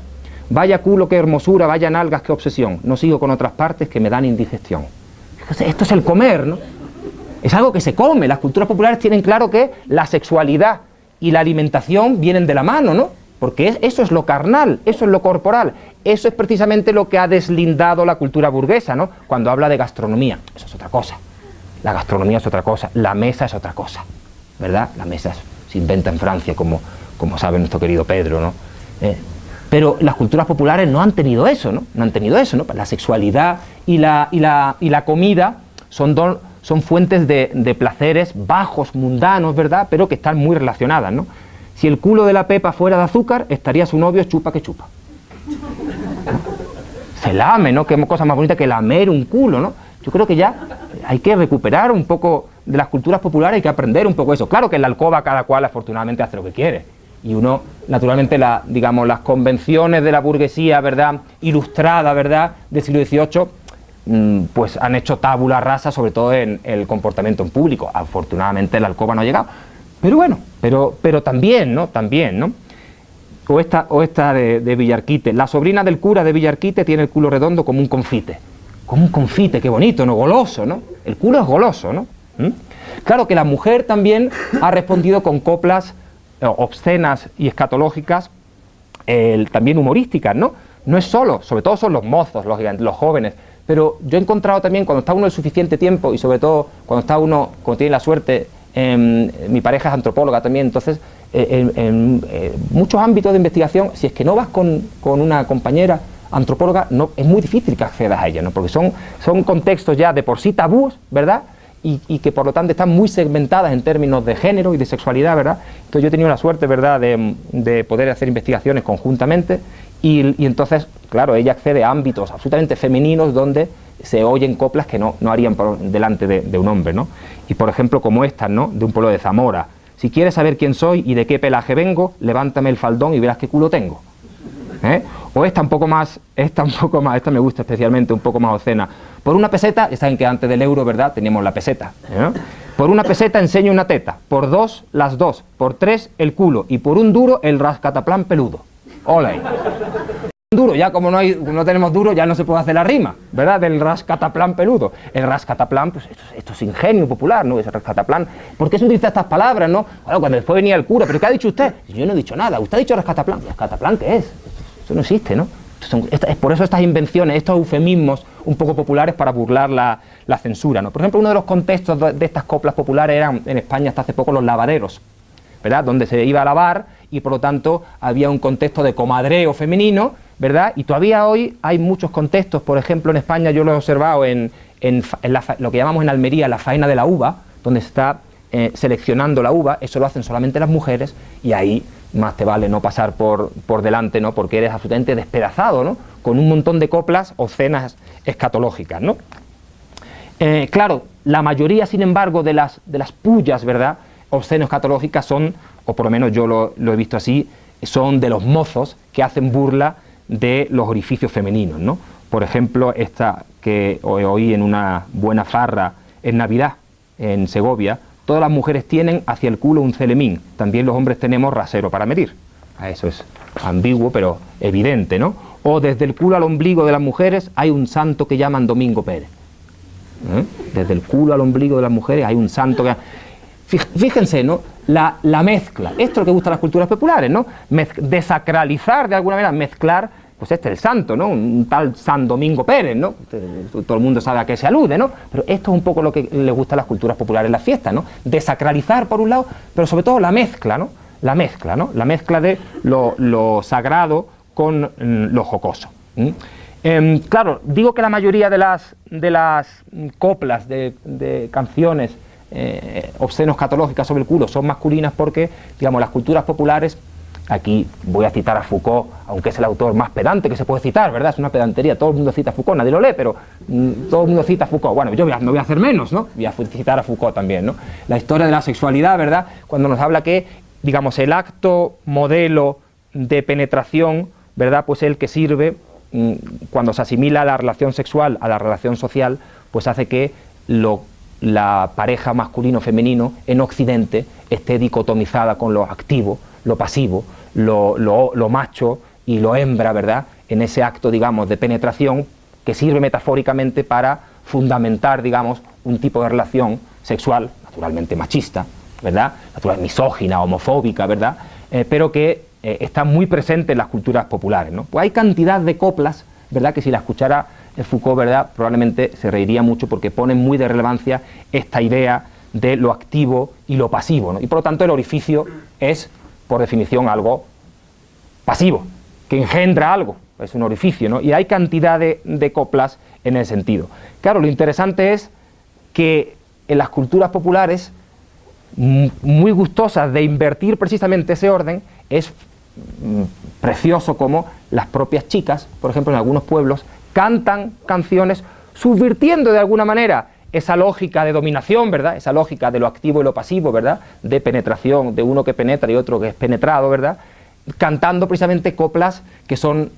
vaya culo, qué hermosura, vaya nalgas, qué obsesión, no sigo con otras partes que me dan indigestión. Esto es el comer, ¿no? Es algo que se come. Las culturas populares tienen claro que la sexualidad y la alimentación vienen de la mano, ¿no? Porque eso es lo carnal, eso es lo corporal, eso es precisamente lo que ha deslindado la cultura burguesa, ¿no? Cuando habla de gastronomía, eso es otra cosa. La gastronomía es otra cosa, la mesa es otra cosa, ¿verdad? La mesa se inventa en Francia, como sabe nuestro querido Pedro, ¿no? Pero las culturas populares no han tenido eso, ¿no? No han tenido eso, ¿no? La sexualidad y la comida son fuentes de placeres bajos, mundanos, ¿verdad?, pero que están muy relacionadas, ¿no? Si el culo de la Pepa fuera de azúcar, estaría su novio chupa que chupa. Se lame, ¿no? Qué cosa más bonita que lamer un culo, ¿no? Yo creo que ya hay que recuperar un poco de las culturas populares, hay que aprender un poco eso. Claro que en la alcoba cada cual afortunadamente hace lo que quiere. Y uno, naturalmente, las convenciones de la burguesía, ¿verdad?, ilustrada, ¿verdad?, del siglo XVIII, pues han hecho tabula rasa, sobre todo en el comportamiento en público. Afortunadamente la alcoba no ha llegado. Pero bueno, pero también, ¿no? También, ¿no? O esta de Villarquite. La sobrina del cura de Villarquite tiene el culo redondo como un confite. Como un confite, qué bonito, ¿no? Goloso, ¿no? El culo es goloso, ¿no? Claro que la mujer también ha respondido con coplas obscenas y escatológicas, también humorísticas, ¿no? No es solo, sobre todo son los mozos, los jóvenes, pero yo he encontrado también, cuando está uno el suficiente tiempo, y sobre todo cuando está uno, cuando tiene la suerte, mi pareja es antropóloga también, entonces en muchos ámbitos de investigación, si es que no vas con una compañera antropóloga, no, es muy difícil que accedas a ella, ¿no? Porque son contextos ya de por sí tabús, ¿verdad? Y que por lo tanto están muy segmentadas en términos de género y de sexualidad, ¿verdad? Entonces yo he tenido la suerte, ¿verdad?, de poder hacer investigaciones conjuntamente y entonces, claro, ella accede a ámbitos absolutamente femeninos donde se oyen coplas que no harían delante de un hombre, ¿no? Y por ejemplo como estas, ¿no?, de un pueblo de Zamora. Si quieres saber quién soy y de qué pelaje vengo, levántame el faldón y verás qué culo tengo. O esta me gusta especialmente, un poco más obscena. Por una peseta, ya saben que antes del euro, ¿verdad?, teníamos la peseta, ¿eh? Por una peseta enseño una teta, por 2 las 2, por 3 el culo y por un duro el rascataplán peludo. ¡Ole! Un duro, ya como no tenemos duro, ya no se puede hacer la rima, ¿verdad?, del rascataplán peludo. El rascataplán, pues esto es ingenio popular, ¿no? Ese rascataplán. ¿Por qué se utiliza estas palabras, no? Bueno, cuando después venía el cura, ¿pero qué ha dicho usted? Yo no he dicho nada, usted ha dicho rascataplán. ¿Rascataplán qué es? Eso no existe, ¿no? Es por eso estas invenciones, estos eufemismos un poco populares para burlar la censura, ¿no? Por ejemplo, uno de los contextos de estas coplas populares eran en España hasta hace poco los lavaderos, ¿verdad?, donde se iba a lavar y por lo tanto había un contexto de comadreo femenino, ¿verdad? Y todavía hoy hay muchos contextos. Por ejemplo, en España yo lo he observado en lo que llamamos en Almería la faena de la uva, donde se está seleccionando la uva. Eso lo hacen solamente las mujeres y ahí más te vale no pasar por delante, ¿no?, porque eres absolutamente despedazado, ¿no?, con un montón de coplas obscenas escatológicas, ¿no? Claro, la mayoría, sin embargo, de las pullas, ¿verdad?, obsceno-escatológicas son, o por lo menos yo lo he visto así, son de los mozos que hacen burla de los orificios femeninos, ¿no? Por ejemplo, esta que oí en una buena farra en Navidad, en Segovia: todas las mujeres tienen hacia el culo un celemín, también los hombres tenemos rasero para medir. Eso es ambiguo, pero evidente, ¿no? O desde el culo al ombligo de las mujeres hay un santo que llaman Domingo Pérez. Desde el culo al ombligo de las mujeres hay un santo que... Fíjense, ¿no?, la mezcla. Esto es lo que gusta a las culturas populares, ¿no? Desacralizar de alguna manera, mezclar, pues el santo, ¿no?, un tal San Domingo Pérez, ¿no? Todo el mundo sabe a qué se alude, ¿no? Pero esto es un poco lo que les gusta a las culturas populares en las fiestas, ¿no? Desacralizar por un lado, pero sobre todo la mezcla, ¿no? La mezcla, ¿no? La mezcla de lo sagrado con lo jocoso. Claro, digo que la mayoría de las coplas de canciones obsceno-escatológicas sobre el culo son masculinas porque, digamos, las culturas populares, aquí voy a citar a Foucault, aunque es el autor más pedante que se puede citar, ¿verdad? Es una pedantería, todo el mundo cita a Foucault, nadie lo lee, pero todo el mundo cita a Foucault. Bueno, yo no voy a hacer menos, ¿no? Voy a citar a Foucault también, ¿no? La historia de la sexualidad, ¿verdad?, cuando nos habla que, digamos, el acto modelo de penetración, ¿verdad?, pues el que sirve, cuando se asimila la relación sexual a la relación social, pues hace que la pareja masculino-femenino en Occidente esté dicotomizada con lo activo, lo pasivo, lo macho y lo hembra, ¿verdad?, en ese acto, digamos, de penetración que sirve metafóricamente para fundamentar, digamos, un tipo de relación sexual, naturalmente machista, ¿verdad?, naturalmente misógina, homofóbica, ¿verdad?, pero que está muy presente en las culturas populares, ¿no? Pues hay cantidad de coplas, ¿verdad?, que si la escuchara Foucault, ¿verdad?, probablemente se reiría mucho porque pone muy de relevancia esta idea de lo activo y lo pasivo, ¿no? Y por lo tanto el orificio es, por definición, algo pasivo, que engendra algo, es un orificio, ¿no? Y hay cantidad de coplas en ese sentido. Claro, lo interesante es que en las culturas populares, muy gustosas de invertir precisamente ese orden, es precioso como las propias chicas, por ejemplo, en algunos pueblos, cantan canciones subvirtiendo de alguna manera esa lógica de dominación, ¿verdad?, esa lógica de lo activo y lo pasivo, ¿verdad?, de penetración, de uno que penetra y otro que es penetrado, ¿verdad?, cantando precisamente coplas que son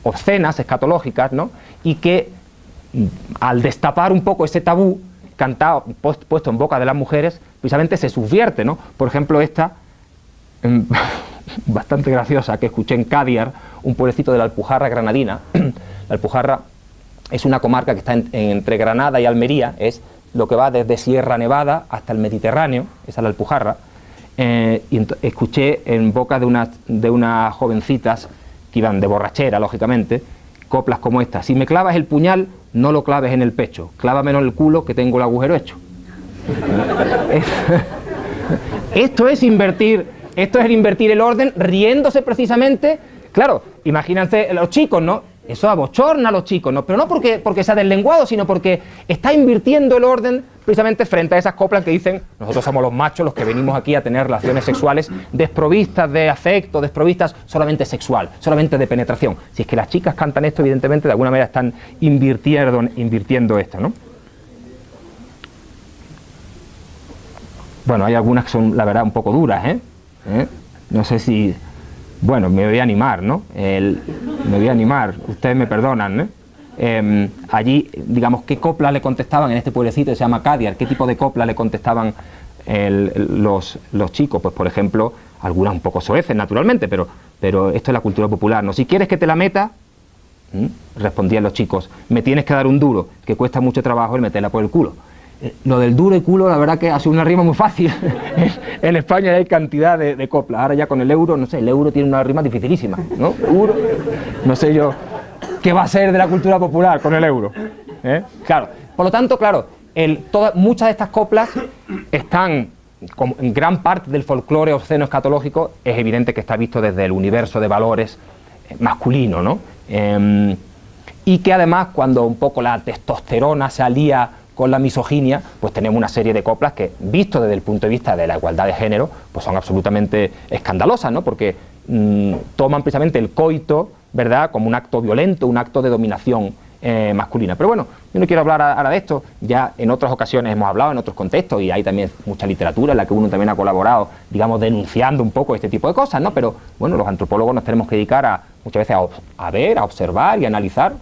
obscenas, escatológicas, ¿no?, y que al destapar un poco ese tabú cantado, puesto en boca de las mujeres, precisamente se subvierte, ¿no? Por ejemplo, esta, bastante graciosa, que escuché en Cádiar, un pueblecito de la Alpujarra granadina. La Alpujarra es una comarca que está entre Granada y Almería, es lo que va desde Sierra Nevada hasta el Mediterráneo, esa es la Alpujarra. Y escuché en boca de unas jovencitas que iban de borrachera, lógicamente, coplas como esta: si me clavas el puñal, no lo claves en el pecho, clávamelo en el culo, que tengo el agujero hecho. Esto es invertir el orden, riéndose precisamente. Claro, imagínense los chicos, ¿no? Eso abochorna a los chicos, ¿no? Pero no porque sea deslenguado, sino porque está invirtiendo el orden precisamente frente a esas coplas que dicen: nosotros somos los machos los que venimos aquí a tener relaciones sexuales desprovistas de afecto, desprovistas solamente sexual, solamente de penetración. Si es que las chicas cantan esto, evidentemente de alguna manera están invirtiendo esto, ¿no? Bueno, hay algunas que son, la verdad, un poco duras, ¿eh? No sé si... Bueno, me voy a animar, ¿no? Me voy a animar, ustedes me perdonan, ¿eh? Allí, digamos, ¿qué coplas le contestaban en este pueblecito que se llama Cádiar? ¿Qué tipo de coplas le contestaban los chicos? Pues, por ejemplo, algunas un poco soeces, naturalmente, pero esto es la cultura popular, ¿no? Si quieres que te la meta, respondían los chicos, me tienes que dar un duro, que cuesta mucho trabajo el meterla por el culo. Lo del duro y culo, la verdad que ha sido una rima muy fácil. En España hay cantidad de coplas. Ahora ya con el euro, no sé, el euro tiene una rima dificilísima, ¿no? Euro, no sé yo qué va a ser de la cultura popular con el euro, ¿eh? Claro, por lo tanto, claro, muchas de estas coplas están, como en gran parte del folclore obsceno escatológico, es evidente que está visto desde el universo de valores masculino, ¿no? Y que además, cuando un poco la testosterona se alía con la misoginia, pues tenemos una serie de coplas que, visto desde el punto de vista de la igualdad de género, pues son absolutamente escandalosas, ¿no? Porque toman precisamente el coito, ¿verdad?, como un acto violento, un acto de dominación masculina. Pero bueno, yo no quiero hablar ahora de esto, ya en otras ocasiones hemos hablado, en otros contextos, y hay también mucha literatura en la que uno también ha colaborado, digamos, denunciando un poco este tipo de cosas, ¿no? Pero bueno, los antropólogos nos tenemos que dedicar muchas veces a ver, a observar y a analizar,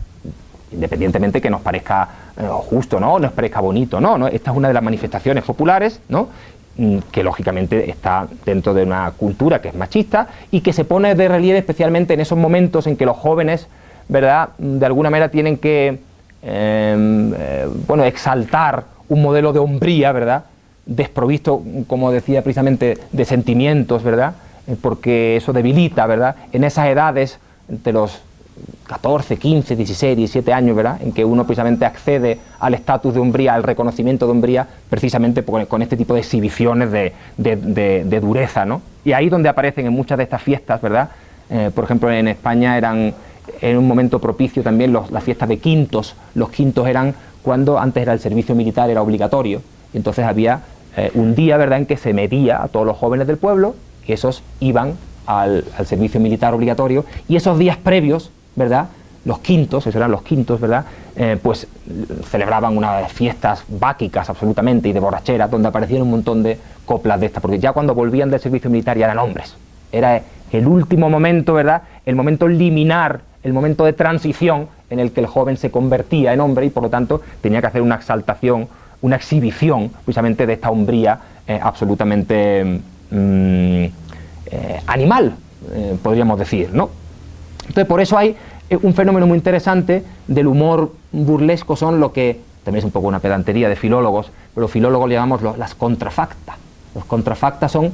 independientemente que nos parezca justo, ¿no? Nos parezca bonito, ¿no? Esta es una de las manifestaciones populares, ¿no?, que lógicamente está dentro de una cultura que es machista y que se pone de relieve especialmente en esos momentos en que los jóvenes, ¿verdad?, de alguna manera tienen que bueno, exaltar un modelo de hombría, ¿verdad?, desprovisto, como decía precisamente, de sentimientos, ¿verdad?, porque eso debilita, ¿verdad?, en esas edades entre los 14, 15, 16, 17 años, ¿verdad?, en que uno precisamente accede al estatus de hombría, al reconocimiento de hombría, precisamente con este tipo de exhibiciones de dureza, ¿no? Y ahí donde aparecen en muchas de estas fiestas, ¿verdad? Por ejemplo, en España eran en un momento propicio también las fiestas de quintos. Los quintos eran cuando antes era el servicio militar, era obligatorio, y entonces había un día, ¿verdad?, en que se medía a todos los jóvenes del pueblo, y esos iban al servicio militar obligatorio, y esos días previos, ¿verdad?, los quintos, esos eran los quintos, ¿verdad?, pues celebraban unas fiestas báquicas absolutamente y de borrachera, donde aparecían un montón de coplas de estas, porque ya cuando volvían del servicio militar ya eran hombres. Era el último momento, ¿verdad?, el momento liminar, el momento de transición en el que el joven se convertía en hombre y por lo tanto tenía que hacer una exaltación, una exhibición precisamente de esta hombría absolutamente animal, podríamos decir, ¿no? Entonces, por eso hay un fenómeno muy interesante del humor burlesco, son lo que, también es un poco una pedantería de filólogos, pero los filólogos le llamamos las contrafactas. Los contrafactas son,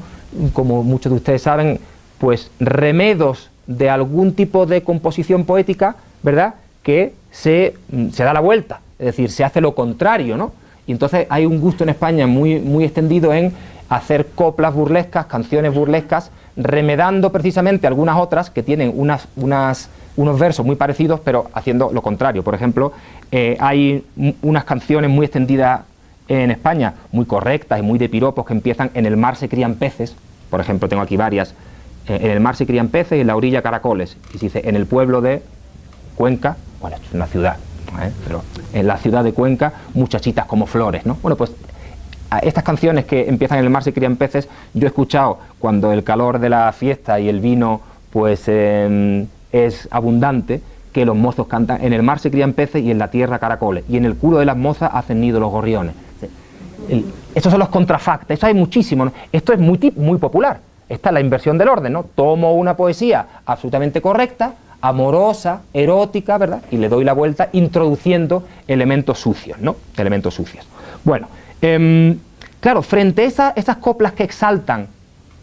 como muchos de ustedes saben, pues remedos de algún tipo de composición poética, ¿verdad?, que se da la vuelta, es decir, se hace lo contrario, ¿no? Y entonces hay un gusto en España muy, muy extendido en hacer coplas burlescas, canciones burlescas, remedando precisamente algunas otras que tienen unos versos muy parecidos, pero haciendo lo contrario. Por ejemplo, hay unas canciones muy extendidas en España, muy correctas y muy de piropos, que empiezan: en el mar se crían peces. Por ejemplo, tengo aquí varias. En el mar se crían peces y en la orilla caracoles. Y se dice: en el pueblo de Cuenca, bueno, esto es una ciudad, pero en la ciudad de Cuenca, muchachitas como flores, ¿no? Bueno, pues estas canciones que empiezan: en el mar se crían peces, yo he escuchado cuando el calor de la fiesta y el vino pues es abundante, que los mozos cantan, en el mar se crían peces y en la tierra caracoles, y en el culo de las mozas hacen nido los gorriones. Estos son los contrafactos, eso hay muchísimo, ¿no? Esto es muy popular. Esta es la inversión del orden, ¿no? Tomo una poesía absolutamente correcta, amorosa, erótica, ¿verdad? Y le doy la vuelta introduciendo elementos sucios, ¿no? Elementos sucios. Bueno, claro, frente a esas coplas que exaltan,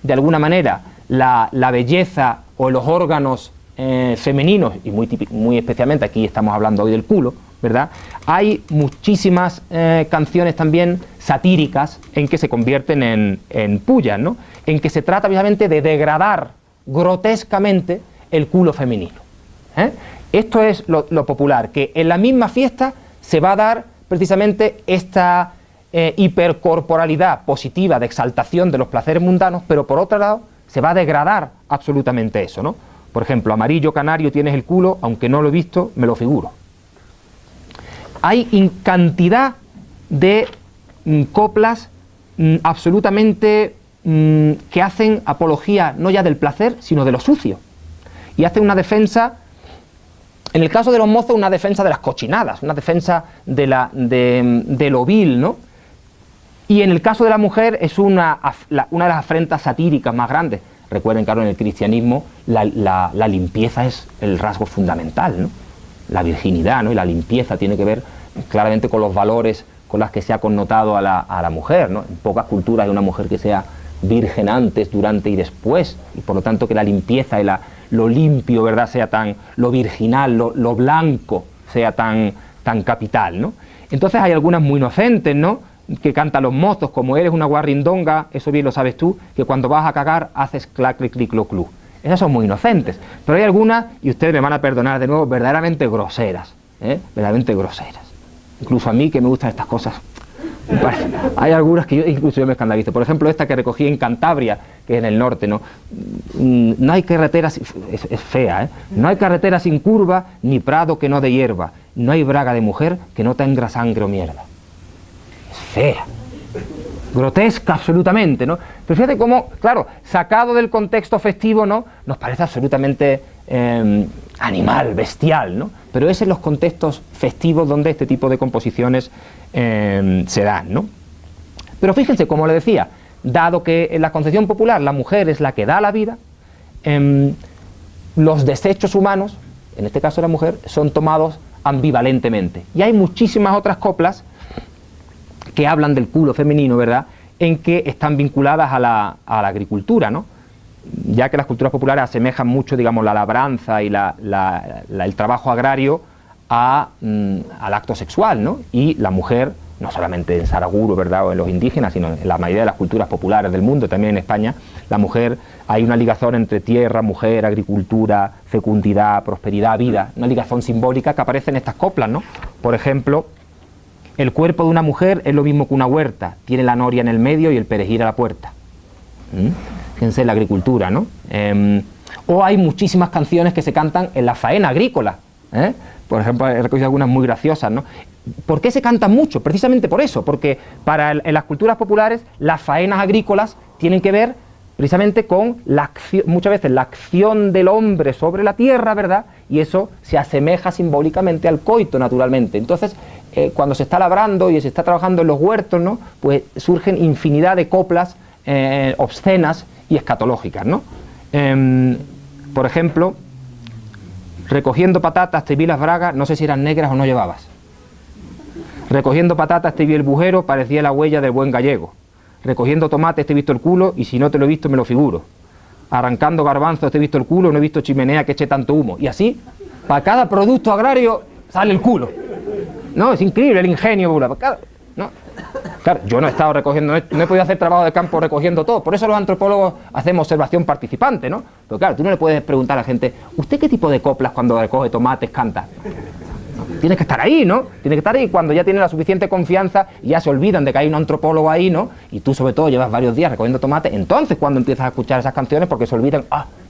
de alguna manera, la belleza o los órganos femeninos, y muy especialmente aquí estamos hablando hoy del culo, ¿verdad? Hay muchísimas canciones también satíricas en que se convierten en pullas, ¿no? En que se trata precisamente de degradar grotescamente el culo femenino. Esto es lo popular, que en la misma fiesta se va a dar precisamente esta hipercorporalidad positiva de exaltación de los placeres mundanos, pero por otro lado se va a degradar absolutamente eso, ¿no? Por ejemplo, amarillo canario tienes el culo, aunque no lo he visto, me lo figuro. Hay cantidad de coplas absolutamente que hacen apología no ya del placer, sino de lo sucio. Y hacen una defensa, en el caso de los mozos, una defensa de las cochinadas, una defensa de lo vil, ¿no? Y en el caso de la mujer es una de las afrentas satíricas más grandes. Recuerden, claro, en el cristianismo la limpieza es el rasgo fundamental, ¿no? La virginidad, ¿no? Y la limpieza tiene que ver claramente con los valores con los que se ha connotado a la mujer, ¿no? En pocas culturas hay una mujer que sea virgen antes, durante y después, y por lo tanto que la limpieza y lo limpio, ¿verdad?, sea lo virginal, lo blanco sea tan capital, ¿no? Entonces hay algunas muy inocentes, ¿no?, que cantan los mozos, como eres una guarrindonga, eso bien lo sabes tú, que cuando vas a cagar haces clac, clic, clic, clo, clu. Esas son muy inocentes, pero hay algunas, y ustedes me van a perdonar de nuevo, verdaderamente groseras, verdaderamente groseras. Incluso a mí, que me gustan estas cosas, hay algunas que incluso yo me escandalizo. Por ejemplo, esta que recogí en Cantabria, que es en el norte, ¿no? No hay carreteras, es fea, no hay carretera sin curva, ni prado que no dé hierba, no hay braga de mujer que no tenga sangre o mierda. Es fea, grotesca absolutamente, ¿no? Pero fíjate cómo, claro, sacado del contexto festivo, ¿no?, nos parece absolutamente animal, bestial, ¿no? Pero es en los contextos festivos donde este tipo de composiciones se dan, ¿no? Pero fíjense, como le decía, dado que en la concepción popular la mujer es la que da la vida, los desechos humanos, en este caso la mujer, son tomados ambivalentemente. Y hay muchísimas otras coplas que hablan del culo femenino, ¿verdad?, en que están vinculadas a la agricultura, ¿no? Ya que las culturas populares asemejan mucho, digamos, la labranza y el trabajo agrario al acto sexual, ¿no? Y la mujer, no solamente en Saraguro, ¿verdad?, o en los indígenas, sino en la mayoría de las culturas populares del mundo, también en España, la mujer, hay una ligazón entre tierra, mujer, agricultura, fecundidad, prosperidad, vida, una ligazón simbólica que aparece en estas coplas, ¿no? Por ejemplo, el cuerpo de una mujer es lo mismo que una huerta, tiene la noria en el medio y el perejil a la puerta. Fíjense, la agricultura, ¿no? O hay muchísimas canciones que se cantan en la faena agrícola, Por ejemplo, he recogido algunas muy graciosas, ¿no? ¿Por qué se cantan mucho? Precisamente por eso, porque en las culturas populares las faenas agrícolas tienen que ver precisamente con muchas veces la acción del hombre sobre la tierra, ¿verdad? Y eso se asemeja simbólicamente al coito, naturalmente. Entonces, cuando se está labrando y se está trabajando en los huertos, ¿no?, pues surgen infinidad de coplas obscenas y escatológicas, ¿no? Por ejemplo, recogiendo patatas te vi las bragas, no sé si eran negras o no llevabas. Recogiendo patatas te vi el bujero, parecía la huella del buen gallego. Recogiendo tomates te he visto el culo, y si no te lo he visto me lo figuro. Arrancando garbanzos te he visto el culo, no he visto chimenea que eche tanto humo. Y así, para cada producto agrario sale el culo. No, es increíble el ingenio popular. ¿No? Claro, yo no he estado recogiendo, no he podido hacer trabajo de campo recogiendo todo, por eso los antropólogos hacemos observación participante, ¿no? Pero claro, tú no le puedes preguntar a la gente, ¿usted qué tipo de coplas cuando recoge tomates canta? No, tiene que estar ahí, ¿no? Tiene que estar ahí cuando ya tiene la suficiente confianza y ya se olvidan de que hay un antropólogo ahí, ¿no? Y tú sobre todo llevas varios días recogiendo tomates, entonces cuando empiezas a escuchar esas canciones porque se olvidan,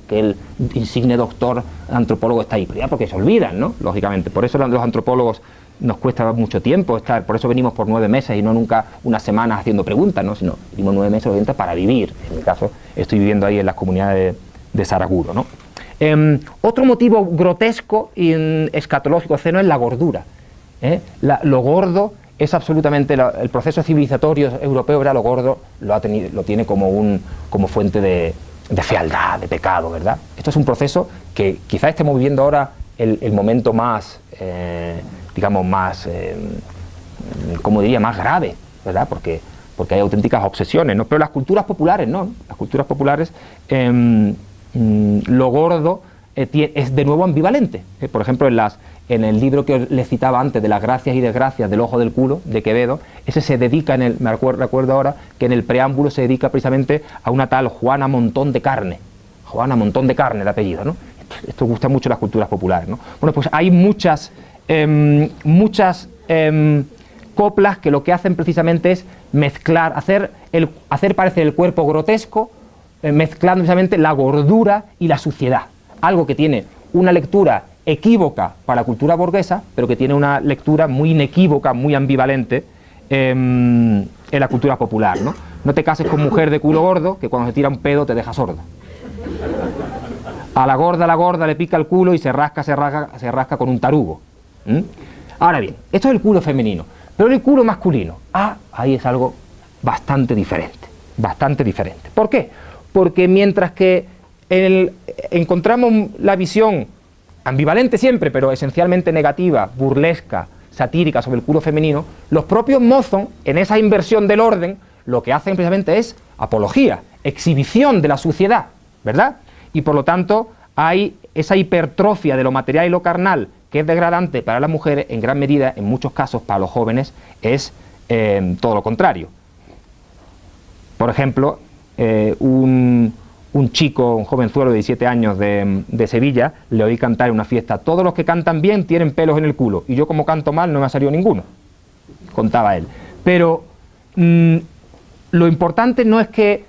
que el insigne doctor antropólogo está ahí, pero ya porque se olvidan, ¿no? Lógicamente, por eso los antropólogos nos cuesta mucho tiempo estar, por eso venimos por 9 meses y no nunca unas semanas haciendo preguntas, ¿no? Sino venimos 9 meses para vivir. En mi caso estoy viviendo ahí en las comunidades de Saraguro, ¿no? Otro motivo grotesco y escatológico obsceno es la gordura. Lo gordo es absolutamente, el proceso civilizatorio europeo, ¿verdad? Lo gordo lo tiene como fuente de fealdad, de pecado, ¿verdad? Esto es un proceso que quizás estemos viviendo ahora el momento más, digamos, más, como diría, más grave, ¿verdad? Porque hay auténticas obsesiones, ¿no? Pero las culturas populares no. Las culturas populares, lo gordo es de nuevo ambivalente. Por ejemplo, en el libro que les citaba antes, de las gracias y desgracias del ojo del culo, de Quevedo, ese se dedica, recuerdo ahora, que en el preámbulo se dedica precisamente a una tal Juana Montón de Carne. Juana Montón de Carne, el apellido, ¿no? Esto gusta mucho a las culturas populares, ¿no? Bueno, pues hay muchas coplas que lo que hacen precisamente es mezclar, hacer parecer el cuerpo grotesco, mezclando precisamente la gordura y la suciedad. Algo que tiene una lectura equívoca para la cultura burguesa, pero que tiene una lectura muy inequívoca, muy ambivalente en la cultura popular, ¿no? No te cases con mujer de culo gordo, que cuando se tira un pedo te deja sordo. A la gorda le pica el culo y se rasca con un tarugo. Ahora bien, esto es el culo femenino, pero el culo masculino, ahí es algo bastante diferente. ¿Por qué? Porque mientras que encontramos la visión ambivalente siempre, pero esencialmente negativa, burlesca, satírica sobre el culo femenino, los propios Mozon, en esa inversión del orden, lo que hacen precisamente es apología, exhibición de la suciedad, ¿verdad? Y por lo tanto hay esa hipertrofia de lo material y lo carnal, que es degradante para las mujeres, en gran medida, en muchos casos, para los jóvenes, es todo lo contrario. Por ejemplo, un jovenzuelo de 17 años de Sevilla, le oí cantar en una fiesta: todos los que cantan bien tienen pelos en el culo, y yo como canto mal no me ha salido ninguno, contaba él. Pero lo importante no es que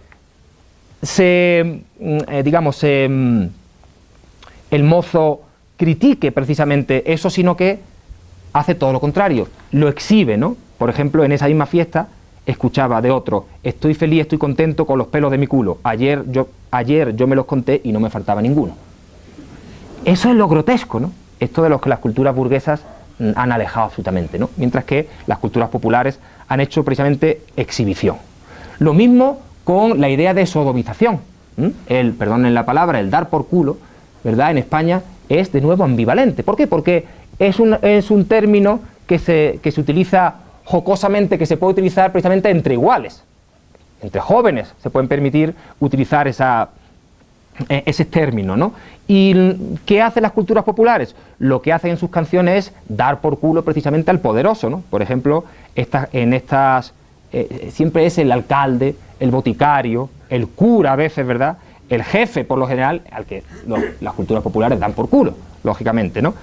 el mozo critique precisamente eso, sino que hace todo lo contrario, lo exhibe, ¿no? Por ejemplo, en esa misma fiesta escuchaba de otro: estoy feliz, estoy contento con los pelos de mi culo, ayer yo me los conté y no me faltaba ninguno. Eso es lo grotesco, ¿no? Esto de lo que las culturas burguesas han alejado absolutamente, ¿no? Mientras que las culturas populares han hecho precisamente exhibición. Lo mismo con la idea de sodomización. Perdonen la palabra, el dar por culo, ¿verdad? En España es de nuevo ambivalente. ¿Por qué? Porque es un término que se utiliza jocosamente, que se puede utilizar precisamente entre iguales. Entre jóvenes se pueden permitir utilizar ese término, ¿no? ¿Y qué hacen las culturas populares? Lo que hacen en sus canciones es dar por culo precisamente al poderoso, ¿no? Por ejemplo, siempre es el alcalde, el boticario, el cura a veces, ¿verdad? El jefe, por lo general, al que las culturas populares dan por culo, lógicamente, ¿no?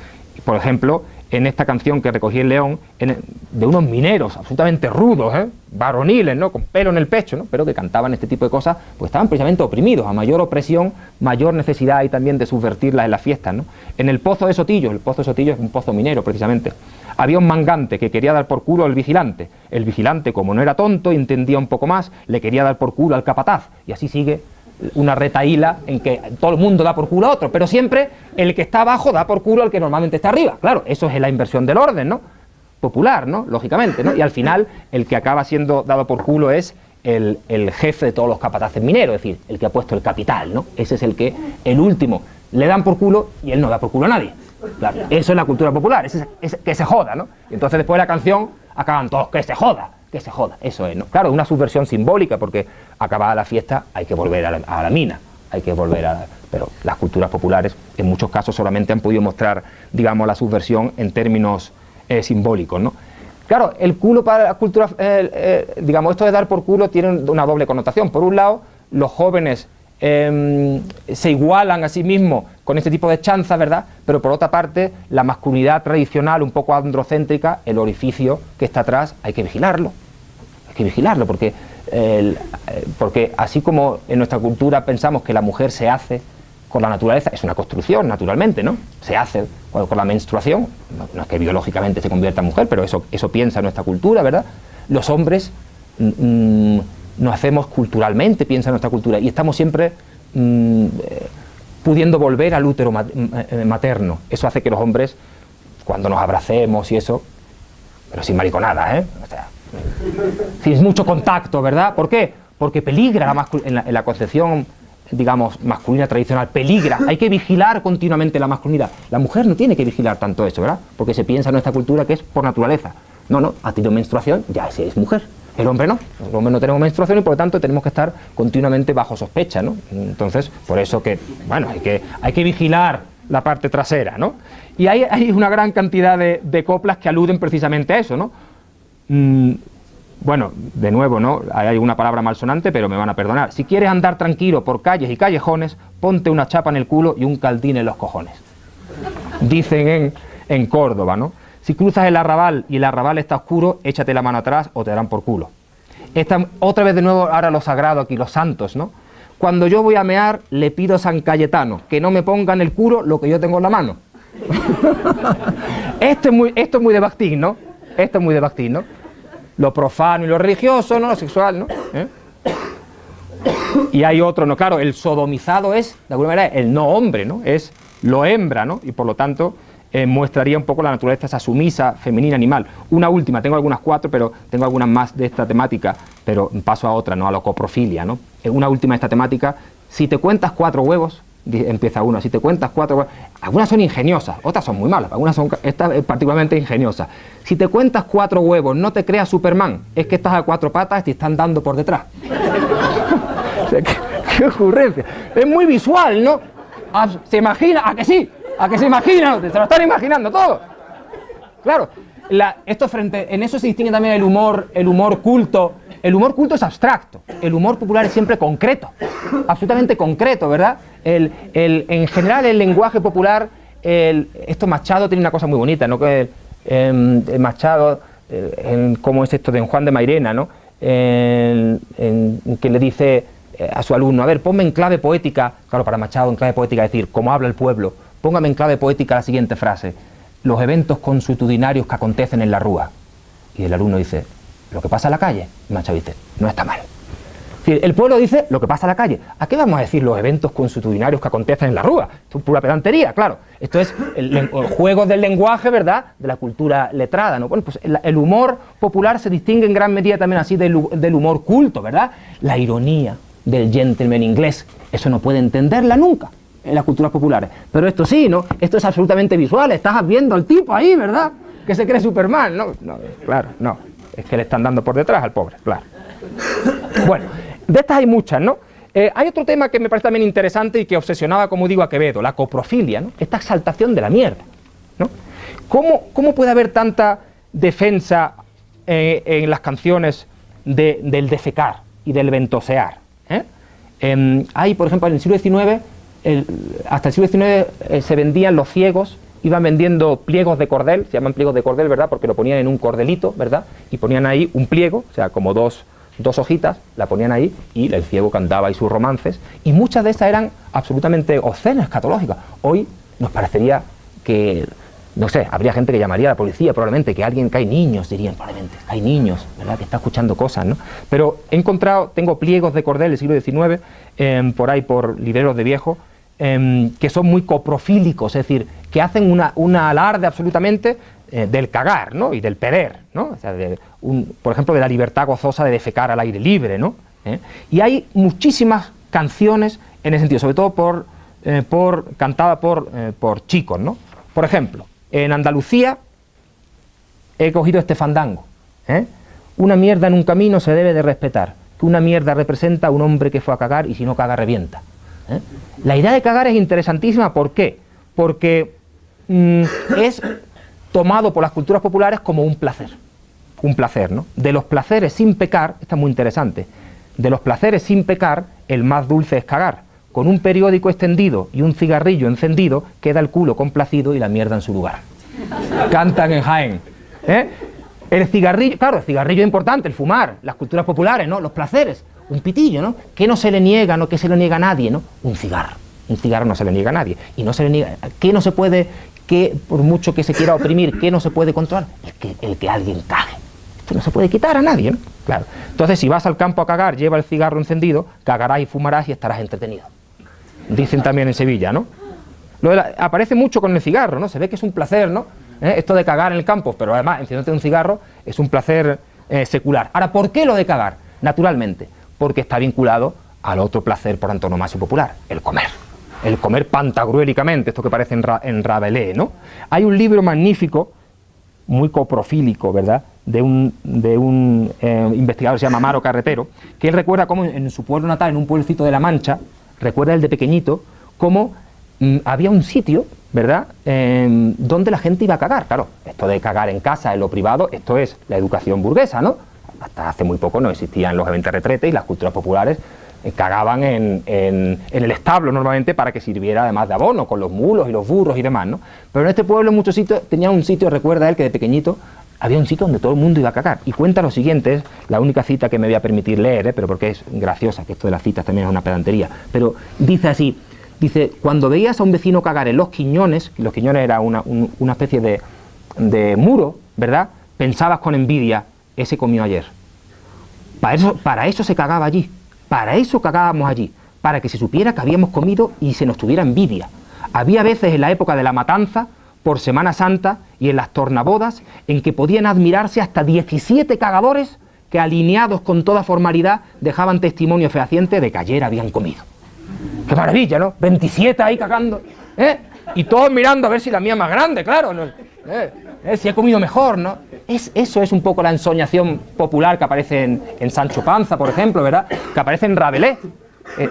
Por ejemplo, en esta canción que recogí en León, de unos mineros absolutamente rudos, varoniles, ¿no? Con pelo en el pecho, ¿no? Pero que cantaban este tipo de cosas, pues estaban precisamente oprimidos. A mayor opresión, mayor necesidad hay también de subvertirlas en las fiestas, ¿no? En el Pozo de Sotillo, el Pozo de Sotillo es un pozo minero precisamente, había un mangante que quería dar por culo al vigilante. El vigilante, como no era tonto y entendía un poco más, le quería dar por culo al capataz, y así sigue una retahíla en que todo el mundo da por culo a otro, pero siempre el que está abajo da por culo al que normalmente está arriba. Claro, eso es la inversión del orden, ¿no? Popular, ¿no? Lógicamente, ¿no? Y al final el que acaba siendo dado por culo es el jefe de todos los capataces mineros, es decir, el que ha puesto el capital, ¿no? Ese es el último, le dan por culo y él no da por culo a nadie. Claro, eso es la cultura popular, es que se joda, ¿no? Y entonces después de la canción acaban todos: que se joda, eso es, ¿no? Claro, es una subversión simbólica, porque acabada la fiesta hay que volver a la mina, pero las culturas populares en muchos casos solamente han podido mostrar, digamos, la subversión en términos simbólicos, ¿no? Claro, el culo para la cultura, digamos, esto de dar por culo tiene una doble connotación. Por un lado, los jóvenes se igualan a sí mismos con este tipo de chanzas, ¿verdad? Pero por otra parte, la masculinidad tradicional, un poco androcéntrica, el orificio que está atrás, hay que vigilarlo, porque así como en nuestra cultura pensamos que la mujer se hace con la naturaleza, es una construcción, naturalmente, ¿no? Se hace con la menstruación, no es que biológicamente se convierta en mujer, pero eso piensa nuestra cultura, ¿verdad? Los hombres nos hacemos culturalmente, piensa nuestra cultura, y estamos siempre pudiendo volver al útero materno. Eso hace que los hombres, cuando nos abracemos y eso, pero sin mariconada, o sea, sin mucho contacto, ¿verdad? ¿Por qué? Porque peligra en la concepción, digamos, masculina tradicional, peligra. Hay que vigilar continuamente la masculinidad. La mujer no tiene que vigilar tanto eso, ¿verdad? Porque se piensa en nuestra cultura que es por naturaleza. No, ha tenido menstruación, ya es mujer. El hombre no. Los hombres no tenemos menstruación y por lo tanto tenemos que estar continuamente bajo sospecha, ¿no? Entonces, por eso que, bueno, hay que vigilar la parte trasera, ¿no? Y hay una gran cantidad de coplas que aluden precisamente a eso, ¿no? Bueno, de nuevo, ¿no? Hay una palabra malsonante, pero me van a perdonar. Si quieres andar tranquilo por calles y callejones, ponte una chapa en el culo y un caldín en los cojones. Dicen en Córdoba, ¿no? Si cruzas el arrabal y el arrabal está oscuro, échate la mano atrás o te darán por culo. Otra vez de nuevo, ahora lo sagrado aquí, los santos, ¿no? Cuando yo voy a mear, le pido a San Cayetano que no me ponga en el culo lo que yo tengo en la mano. Esto es muy de Bakhtin, ¿no? Esto es muy de Bakhtin, ¿no? Lo profano y lo religioso, ¿no? Lo sexual, ¿no? Y hay otro, ¿no? Claro, el sodomizado es, de alguna manera, el no hombre, ¿no? Es lo hembra, ¿no? Y por lo tanto, mostraría un poco la naturaleza esa sumisa, femenina, animal. Una última, tengo algunas 4, pero tengo algunas más de esta temática, pero paso a otra, ¿no? A la coprofilia, ¿no? Una última de esta temática, si te cuentas 4 huevos, empieza una, si te cuentas 4 huevos, algunas son ingeniosas, otras son muy malas, esta es particularmente ingeniosa. Si te cuentas 4 huevos, no te creas Superman, es que estás a 4 patas y te están dando por detrás. O sea, ¿qué ocurrencia? Es muy visual, ¿no? ¿Se imagina? ¿A que sí? ¿A que se imagina? Se lo están imaginando todo. Claro, en eso se distingue también el humor culto. El humor culto es abstracto, el humor popular es siempre concreto, absolutamente concreto, ¿verdad? En general el lenguaje popular, esto Machado tiene una cosa muy bonita, ¿no? Que Machado, ¿cómo es esto de Juan de Mairena, ¿no? Que le dice a su alumno, a ver, ponme en clave poética, claro, para Machado en clave poética es decir, como habla el pueblo, póngame en clave poética la siguiente frase, los eventos consuetudinarios que acontecen en la rúa. Y el alumno dice, lo que pasa en la calle. Y Machado dice, no está mal. Es decir, el pueblo dice lo que pasa en la calle. ¿A qué vamos a decir los eventos consuetudinarios que acontecen en la rúa? Esto es pura pedantería, claro. Esto es el juego del lenguaje, ¿verdad? De la cultura letrada, ¿no? Bueno, pues el humor popular se distingue en gran medida también así del humor culto, ¿verdad? La ironía del gentleman inglés, eso no puede entenderla nunca en las culturas populares. Pero esto sí, ¿no? Esto es absolutamente visual. Estás viendo al tipo ahí, ¿verdad? Que se cree Superman. No, claro, no. Es que le están dando por detrás al pobre, claro. Bueno, de estas hay muchas, ¿no? Hay otro tema que me parece también interesante y que obsesionaba, como digo, a Quevedo, la coprofilia, ¿no? Esta exaltación de la mierda, ¿no? ¿Cómo puede haber tanta defensa en las canciones del defecar y del ventosear? Hay, por ejemplo, en el siglo XIX, hasta el siglo XIX se vendían los ciegos, iban vendiendo pliegos de cordel, se llaman pliegos de cordel, ¿verdad? Porque lo ponían en un cordelito, ¿verdad? Y ponían ahí un pliego, o sea, como dos hojitas, la ponían ahí y el ciego cantaba ahí sus romances. Y muchas de esas eran absolutamente obscenas, escatológicas. Hoy nos parecería que, no sé, habría gente que llamaría a la policía probablemente, que hay niños, dirían probablemente, hay niños, ¿verdad? Que está escuchando cosas, ¿no? Pero tengo pliegos de cordel del siglo XIX, por ahí por libreros de viejo, que son muy coprofílicos, es decir, que hacen una alarde absolutamente del cagar, ¿no? Y del peder, ¿no? O sea, por ejemplo, de la libertad gozosa de defecar al aire libre, ¿no? Y hay muchísimas canciones en ese sentido, sobre todo cantada por chicos, ¿no? Por ejemplo, en Andalucía he cogido este fandango, una mierda en un camino se debe de respetar, que una mierda representa a un hombre que fue a cagar y si no caga revienta. La idea de cagar es interesantísima, ¿por qué? Porque es tomado por las culturas populares como un placer, ¿no? De los placeres sin pecar, esto es muy interesante, de los placeres sin pecar, el más dulce es cagar. Con un periódico extendido y un cigarrillo encendido, queda el culo complacido y la mierda en su lugar. Cantan en Jaén. El cigarrillo, claro, el cigarrillo es importante, el fumar, las culturas populares, ¿no? Los placeres. Un pitillo, ¿no? Que no se le niega, ¿no? Que se le niega a nadie, ¿no? Un cigarro no se le niega a nadie. Y no se le niega, ¿qué no se puede, que por mucho que se quiera oprimir, qué no se puede controlar? El que alguien cague. Esto no se puede quitar a nadie, ¿no? Claro. Entonces, si vas al campo a cagar, lleva el cigarro encendido, cagarás y fumarás y estarás entretenido. dicen también en Sevilla, ¿no? Aparece mucho con el cigarro, ¿no? Se ve que es un placer, ¿no? Esto de cagar en el campo, pero además, encendiéndote un cigarro, es un placer secular. Ahora, ¿por qué lo de cagar? Naturalmente, porque está vinculado al otro placer por antonomasia popular, el comer. El comer pantagruélicamente, esto que parece en Rabelais, ¿no? Hay un libro magnífico, muy coprofílico, ¿verdad?, de un investigador que se llama Amaro Carretero, que él recuerda cómo en su pueblo natal, en un pueblecito de La Mancha, recuerda él de pequeñito, cómo había un sitio, ¿verdad?, donde la gente iba a cagar. Claro, esto de cagar en casa, en lo privado, esto es la educación burguesa, ¿no? Hasta hace muy poco no existían los eventos retretes y las culturas populares cagaban en el establo normalmente para que sirviera además de abono, con los mulos y los burros y demás, ¿no? Pero en este pueblo en muchos sitios tenía un sitio, recuerda él que de pequeñito había un sitio donde todo el mundo iba a cagar. Y cuenta lo siguiente, es la única cita que me voy a permitir leer, pero porque es graciosa, que esto de las citas también es una pedantería, pero dice así, dice, cuando veías a un vecino cagar en los Quiñones era una especie de muro, ¿verdad?, pensabas con envidia, ese comió ayer. Para eso se cagaba allí. Para eso cagábamos allí, para que se supiera que habíamos comido y se nos tuviera envidia. Había veces en la época de la matanza, por Semana Santa y en las tornabodas, en que podían admirarse hasta 17 cagadores que, alineados con toda formalidad, dejaban testimonio fehaciente de que ayer habían comido. ¡Qué maravilla!, ¿no? 27 ahí cagando, y todos mirando a ver si la mía es más grande, claro, ¿no? Si he comido mejor, ¿no? Eso es un poco la ensoñación popular que aparece en Sancho Panza, por ejemplo, ¿verdad?, que aparece en Rabelais.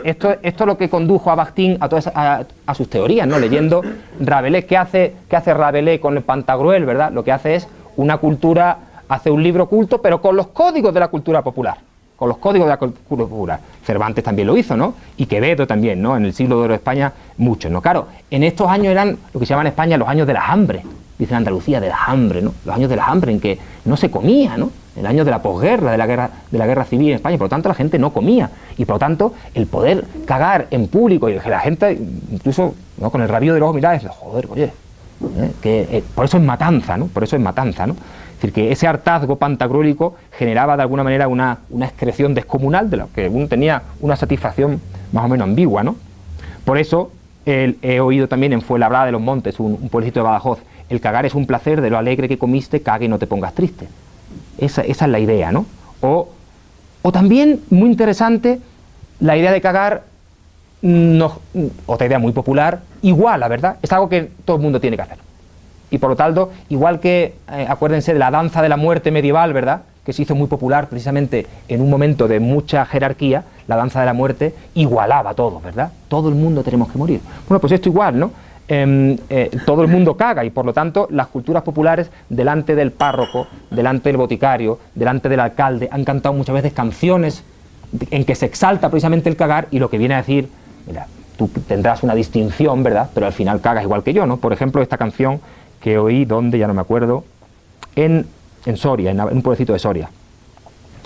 Esto es lo que condujo a Bakhtin a sus teorías, ¿no? Leyendo Rabelais. ¿Qué hace Rabelais con el Pantagruel, verdad? Lo que hace es una cultura, hace un libro culto, pero con los códigos de la cultura popular. Con los códigos de la cultura popular. Cervantes también lo hizo, ¿no? Y Quevedo también, ¿no? En el siglo de oro de España, muchos, ¿no? Claro, en estos años eran lo que se llama en España los años de las hambres. Dice en Andalucía, de las hambres, ¿no? Los años de las hambres en que no se comía, ¿no? El año de la posguerra, de la guerra civil en España, por lo tanto la gente no comía. Y por lo tanto, el poder cagar en público y que la gente, incluso, ¿no?, con el rabillo del ojo, miraba y decía, joder, oye, por eso es matanza, ¿no? Por eso es matanza, ¿no? Es decir, que ese hartazgo pantagruélico generaba de alguna manera una excreción descomunal de la que uno tenía una satisfacción más o menos ambigua, ¿no? Por eso he oído también en Fuenlabrada de los Montes, un pueblecito de Badajoz, el cagar es un placer, de lo alegre que comiste, cague y no te pongas triste. Esa es la idea, ¿no? O también, muy interesante, la idea de cagar, otra idea muy popular, iguala, ¿verdad? Es algo que todo el mundo tiene que hacer. Y por lo tanto, igual que, acuérdense de la danza de la muerte medieval, ¿verdad?, que se hizo muy popular precisamente en un momento de mucha jerarquía, la danza de la muerte igualaba todo, ¿verdad? Todo el mundo tenemos que morir. Bueno, pues esto igual, ¿no? Todo el mundo caga y por lo tanto las culturas populares delante del párroco, delante del boticario, delante del alcalde han cantado muchas veces canciones en que se exalta precisamente el cagar y lo que viene a decir, mira, tú tendrás una distinción, ¿verdad?, pero al final cagas igual que yo, ¿no? Por ejemplo, esta canción que oí, donde ya no me acuerdo, en Soria, en un pueblecito de Soria,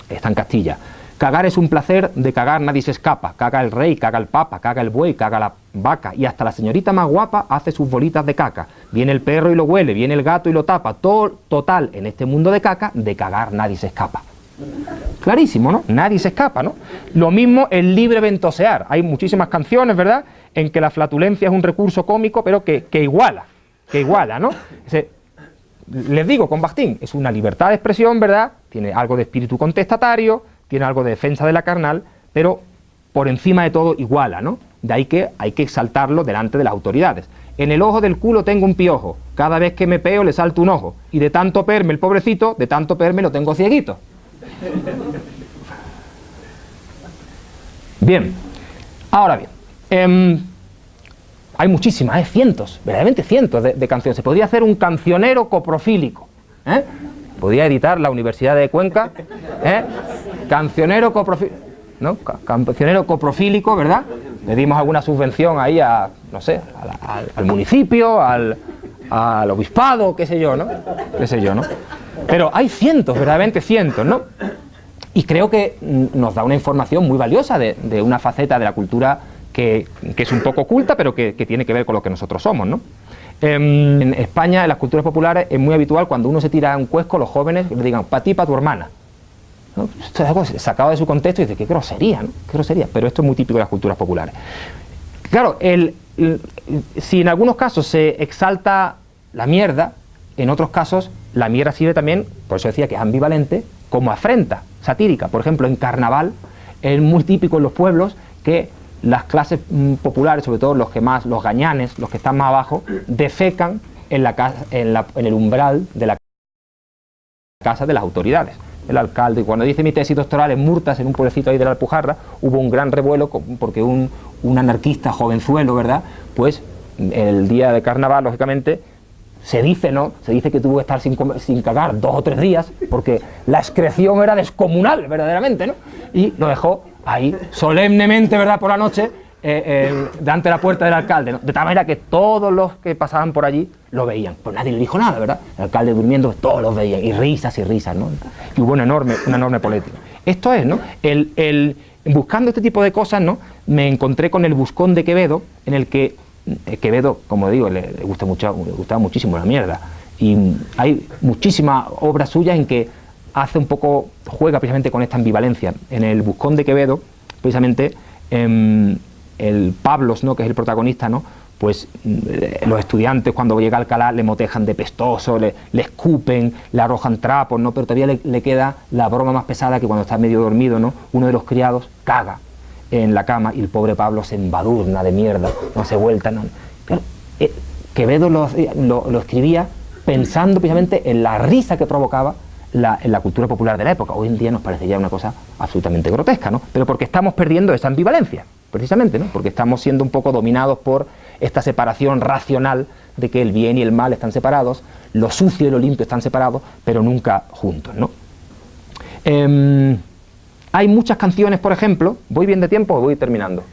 está en Castilla. Cagar es un placer, de cagar nadie se escapa. Caga el rey, caga el papa, caga el buey, caga la vaca. Y hasta la señorita más guapa hace sus bolitas de caca. Viene el perro y lo huele, viene el gato y lo tapa. Total, en este mundo de caca, de cagar nadie se escapa. Clarísimo, ¿no? Nadie se escapa, ¿no? Lo mismo el libre ventosear. Hay muchísimas canciones, ¿verdad?, en que la flatulencia es un recurso cómico, pero que iguala, ¿no? Les digo, con Bakhtin, es una libertad de expresión, ¿verdad? Tiene algo de espíritu contestatario, tiene algo de defensa de la carnal, pero por encima de todo iguala, ¿no? De ahí que hay que exaltarlo delante de las autoridades. En el ojo del culo tengo un piojo, cada vez que me peo le salto un ojo, y de tanto perme el pobrecito, de tanto perme lo tengo cieguito. Bien, ahora bien, hay muchísimas, cientos, verdaderamente cientos de canciones. Se podría hacer un cancionero coprofílico, podría editar la Universidad de Cuenca, cancionero coprofílico, ¿no? Cancionero coprofílico, ¿verdad? Le dimos alguna subvención ahí a, no sé, al municipio, al obispado, qué sé yo, ¿no? Pero hay cientos, verdaderamente cientos, ¿no? Y creo que nos da una información muy valiosa de una faceta de la cultura que es un poco oculta, pero que tiene que ver con lo que nosotros somos, ¿no? En España, en las culturas populares, es muy habitual cuando uno se tira un cuesco, los jóvenes le digan, para ti, para tu hermana, ¿no? Esto es algo sacado de su contexto y dice, qué grosería, ¿no? Qué grosería, pero esto es muy típico de las culturas populares. Claro, si en algunos casos se exalta la mierda, en otros casos la mierda sirve también, por eso decía que es ambivalente, como afrenta satírica. Por ejemplo, en carnaval es muy típico en los pueblos que las clases populares, sobre todo los gañanes, los que están más abajo, defecan en el umbral de la casa de las autoridades. El alcalde, y cuando hice mi tesis doctoral en Murtas, en un pueblecito ahí de la Alpujarra, hubo un gran revuelo porque un anarquista jovenzuelo, ¿verdad?, pues el día de carnaval, lógicamente, se dice, ¿no?, se dice que tuvo que estar sin cagar 2 o 3 días porque la excreción era descomunal, verdaderamente, ¿no? Y lo dejó ahí solemnemente, ¿verdad?, por la noche, delante de la puerta del alcalde, ¿no? De tal manera que todos los que pasaban por allí lo veían. Pues nadie le dijo nada, ¿verdad? El alcalde durmiendo, todos los veían, y risas, ¿no? Y hubo una enorme polémica. Esto es, ¿no? Buscando este tipo de cosas, ¿no?, me encontré con el Buscón de Quevedo, en el que Quevedo, como digo, le gustaba muchísimo la mierda. Y hay muchísimas obras suyas en que juega precisamente con esta ambivalencia. En el Buscón de Quevedo, precisamente, el Pablos, ¿no?, que es el protagonista, ¿no?, pues los estudiantes cuando llega a Alcalá le motejan de pestoso, le escupen, le arrojan trapos, ¿no?, pero todavía le queda la broma más pesada, que cuando está medio dormido, ¿no?, uno de los criados caga en la cama y el pobre Pablo se embadurna de mierda, no se vuelta, ¿no? Pero, Quevedo lo escribía pensando precisamente en la risa que provocaba en la cultura popular de la época. Hoy en día nos parece ya una cosa absolutamente grotesca, ¿no? Pero porque estamos perdiendo esa ambivalencia, precisamente, ¿no? Porque estamos siendo un poco dominados por esta separación racional de que el bien y el mal están separados, lo sucio y lo limpio están separados, pero nunca juntos, ¿no? Hay muchas canciones, por ejemplo. ¿Voy bien de tiempo o voy terminando?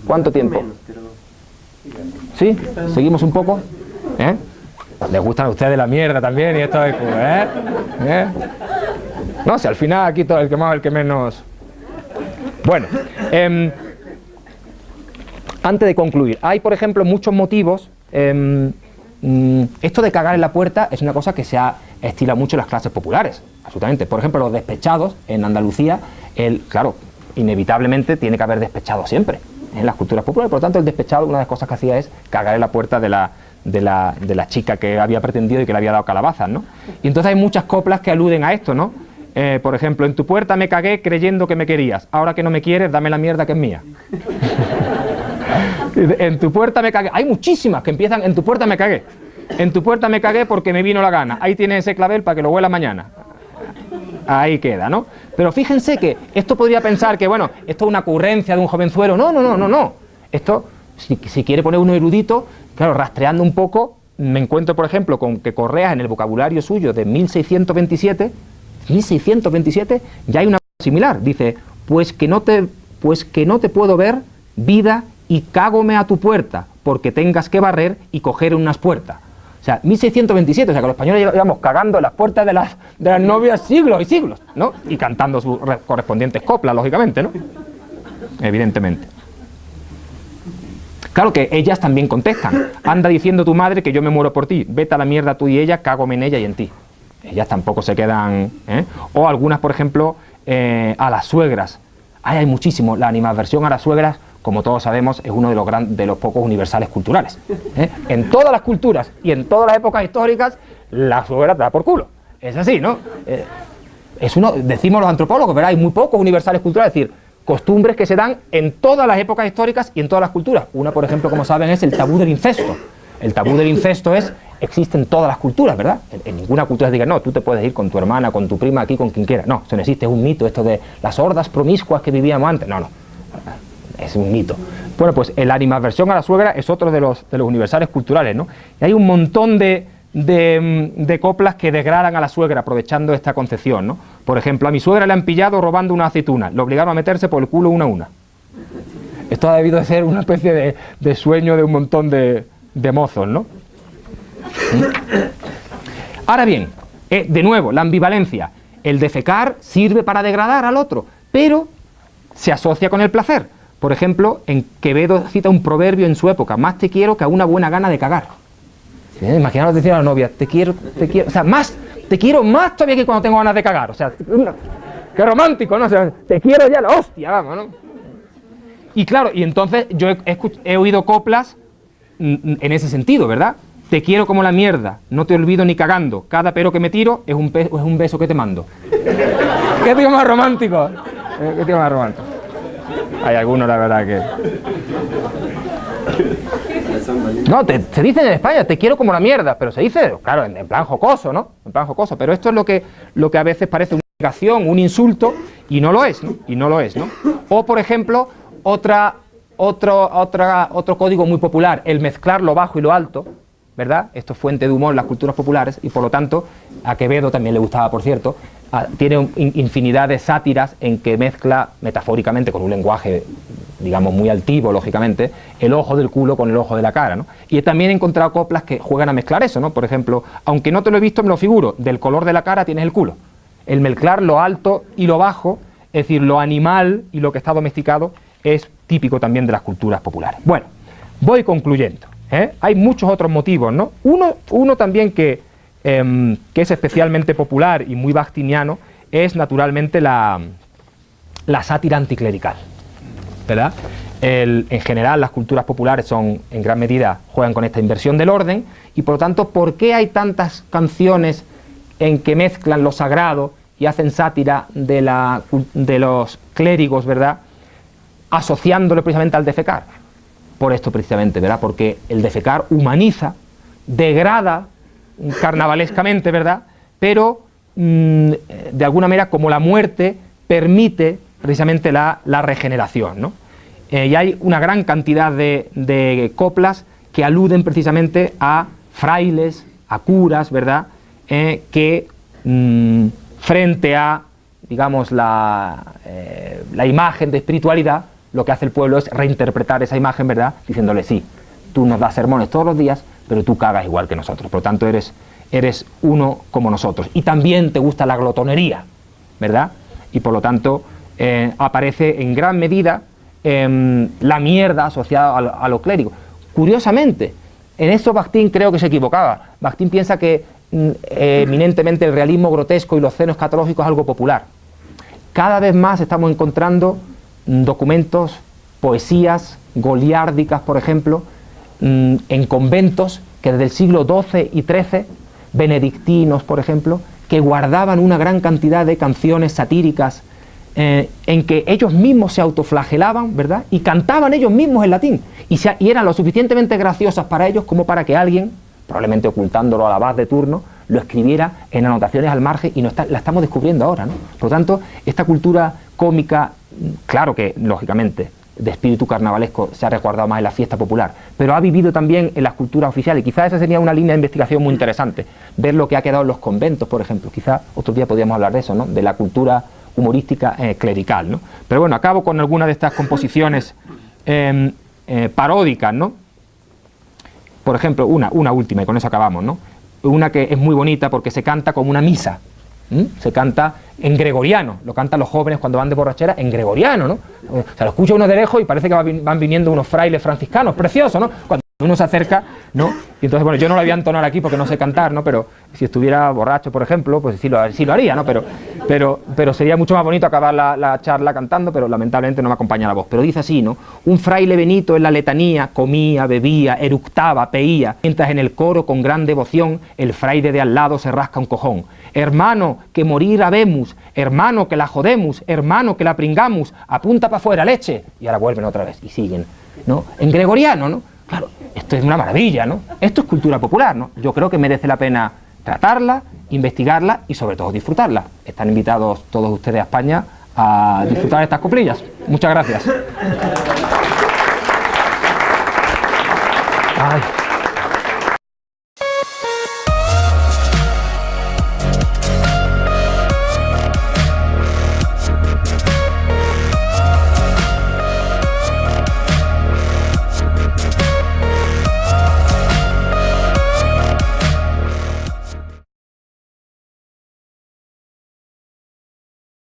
¿Cuánto tiempo? Menos, pero... ¿Sí? ¿Seguimos un poco? Les gustan a ustedes la mierda también y esto es como, No sé, al final aquí todo el que más, el que menos... Bueno, antes de concluir, hay, por ejemplo, muchos motivos. Esto de cagar en la puerta es una cosa que se estila mucho en las clases populares, absolutamente. Por ejemplo, los despechados en Andalucía, claro, inevitablemente tiene que haber despechados siempre en las culturas populares. Por lo tanto, el despechado, una de las cosas que hacía es cagar en la puerta de la chica que había pretendido y que le había dado calabazas, ¿no? Y entonces hay muchas coplas que aluden a esto, ¿no? Por ejemplo, en tu puerta me cagué creyendo que me querías, ahora que no me quieres, dame la mierda que es mía. En tu puerta me cagué. Hay muchísimas que empiezan, en tu puerta me cagué. En tu puerta me cagué porque me vino la gana. Ahí tienes ese clavel para que lo huela mañana. Ahí queda, ¿no? Pero fíjense que esto podría pensar que, bueno, esto es una ocurrencia de un jovenzuelo. No. Esto, si quiere poner uno erudito, claro, rastreando un poco, me encuentro, por ejemplo, con que Correas, en el vocabulario suyo de 1627, ya hay una cosa similar. Dice, pues que no te puedo ver, vida, y cágome a tu puerta, porque tengas que barrer y coger unas puertas. O sea, 1627, o sea que los españoles llevamos cagando en las puertas de las novias siglos y siglos, ¿no? Y cantando sus correspondientes coplas, lógicamente, ¿no? Evidentemente. Claro que ellas también contestan. Anda diciendo tu madre que yo me muero por ti. Vete a la mierda tú y ella, cágome en ella y en ti. Ellas tampoco se quedan... O algunas, por ejemplo, a las suegras. Hay muchísimo. La animadversión a las suegras, como todos sabemos, es uno de los pocos universales culturales. En todas las culturas y en todas las épocas históricas, la suegra te da por culo. Es así, ¿no? Decimos los antropólogos, ¿verdad? Hay muy pocos universales culturales, es decir, costumbres que se dan en todas las épocas históricas y en todas las culturas. Una, por ejemplo, como saben, es el tabú del incesto. El tabú del incesto existe en todas las culturas, ¿verdad? En ninguna cultura se diga, no, tú te puedes ir con tu hermana, con tu prima, aquí, con quien quiera. No, eso no existe, es un mito, esto de las hordas promiscuas que vivíamos antes. No. Es un mito. Bueno, pues la animadversión a la suegra es otro de los universales culturales, ¿no? Y hay un montón de coplas que degradan a la suegra aprovechando esta concepción, ¿no? Por ejemplo, a mi suegra le han pillado robando una aceituna, le obligaron a meterse por el culo una a una. Esto ha debido de ser una especie de sueño de un montón de mozos, ¿no? Ahora bien, de nuevo, la ambivalencia. El defecar sirve para degradar al otro, pero se asocia con el placer. Por ejemplo, en Quevedo cita un proverbio en su época: más te quiero que a una buena gana de cagar. Imaginaos decir a la novia, te quiero, o sea, te quiero más todavía que cuando tengo ganas de cagar. O sea, qué romántico, ¿no? O sea, te quiero ya la hostia, vamos, ¿no? Y claro, y entonces yo he oído coplas en ese sentido, ¿verdad? Te quiero como la mierda, no te olvido ni cagando, cada pero que me tiro es un beso que te mando. ¿Qué tío más romántico? ¿Qué tío más romántico? Hay algunos, la verdad, que... No, se dice en España, te quiero como la mierda, pero se dice, claro, en plan jocoso, ¿no? En plan jocoso, pero esto es lo que a veces parece una negación, un insulto, y no lo es, ¿no? Y no lo es, ¿no? O, por ejemplo, otro código muy popular, el mezclar lo bajo y lo alto, ¿verdad? Esto es fuente de humor en las culturas populares y por lo tanto a Quevedo también le gustaba, por cierto, tiene infinidad de sátiras en que mezcla metafóricamente con un lenguaje, digamos, muy altivo, lógicamente, el ojo del culo con el ojo de la cara, ¿no? Y también he encontrado coplas que juegan a mezclar eso, ¿no? Por ejemplo, aunque no te lo he visto, me lo figuro, del color de la cara tienes el culo. El mezclar lo alto y lo bajo, es decir, lo animal y lo que está domesticado, es típico también de las culturas populares. Bueno, voy concluyendo. Hay muchos otros motivos, ¿no? Uno también que es especialmente popular y muy bakhtiniano es naturalmente la sátira anticlerical, ¿verdad? En general las culturas populares son en gran medida juegan con esta inversión del orden y por lo tanto ¿por qué hay tantas canciones en que mezclan lo sagrado y hacen sátira de los clérigos, ¿verdad? Asociándolo precisamente al defecar? Por esto precisamente, ¿verdad? Porque el defecar humaniza, degrada carnavalescamente, ¿verdad? Pero de alguna manera como la muerte permite precisamente la regeneración, ¿no? Y hay una gran cantidad de coplas que aluden precisamente a frailes, a curas, ¿verdad? Que frente a, digamos, la imagen de espiritualidad, lo que hace el pueblo es reinterpretar esa imagen, ¿verdad? Diciéndole, sí, tú nos das sermones todos los días, pero tú cagas igual que nosotros. Por lo tanto, eres uno como nosotros. Y también te gusta la glotonería, ¿verdad? Y por lo tanto, aparece en gran medida la mierda asociada a lo clérigo. Curiosamente, en eso Bakhtin creo que se equivocaba. Bakhtin piensa que eminentemente el realismo grotesco y los scenos escatológicos es algo popular. Cada vez más estamos encontrando documentos, poesías goliárdicas, por ejemplo, en conventos que desde el siglo XII y XIII, benedictinos, por ejemplo, que guardaban una gran cantidad de canciones satíricas en que ellos mismos se autoflagelaban, ¿verdad? Y cantaban ellos mismos en latín. Y eran lo suficientemente graciosas para ellos como para que alguien, probablemente ocultándolo al abad de turno, lo escribiera en anotaciones al margen y la estamos descubriendo ahora, ¿no? Por lo tanto, esta cultura cómica, claro que, lógicamente, de espíritu carnavalesco se ha resguardado más en la fiesta popular, pero ha vivido también en las culturas oficiales. Quizás esa sería una línea de investigación muy interesante, ver lo que ha quedado en los conventos, por ejemplo. Quizás otro día podríamos hablar de eso, ¿no? De la cultura humorística clerical, ¿no? Pero bueno, acabo con alguna de estas composiciones paródicas, ¿no? Por ejemplo, una última, y con eso acabamos, ¿no? Una que es muy bonita porque se canta como una misa. Se canta en gregoriano, lo cantan los jóvenes cuando van de borrachera en gregoriano, ¿no? O sea, lo escucha uno de lejos y parece que van viniendo unos frailes franciscanos, precioso, ¿no? Cuando uno se acerca, ¿no? Y entonces, bueno, yo no lo voy a entonar aquí porque no sé cantar, ¿no? Pero si estuviera borracho, por ejemplo, pues sí lo haría, ¿no? Pero sería mucho más bonito acabar la charla cantando, pero lamentablemente no me acompaña la voz. Pero dice así, ¿no? Un fraile benito en la letanía comía, bebía, eructaba, peía, mientras en el coro con gran devoción el fraile de al lado se rasca un cojón. Hermano, que morir habemos, hermano, que la jodemos, hermano, que la pringamos, apunta para afuera, leche. Y ahora vuelven otra vez y siguen, ¿no? En gregoriano, ¿no? Claro, esto es una maravilla, ¿no? Esto es cultura popular, ¿no? Yo creo que merece la pena tratarla, investigarla y sobre todo disfrutarla. Están invitados todos ustedes a España a disfrutar de estas coplillas. Muchas gracias. Ay.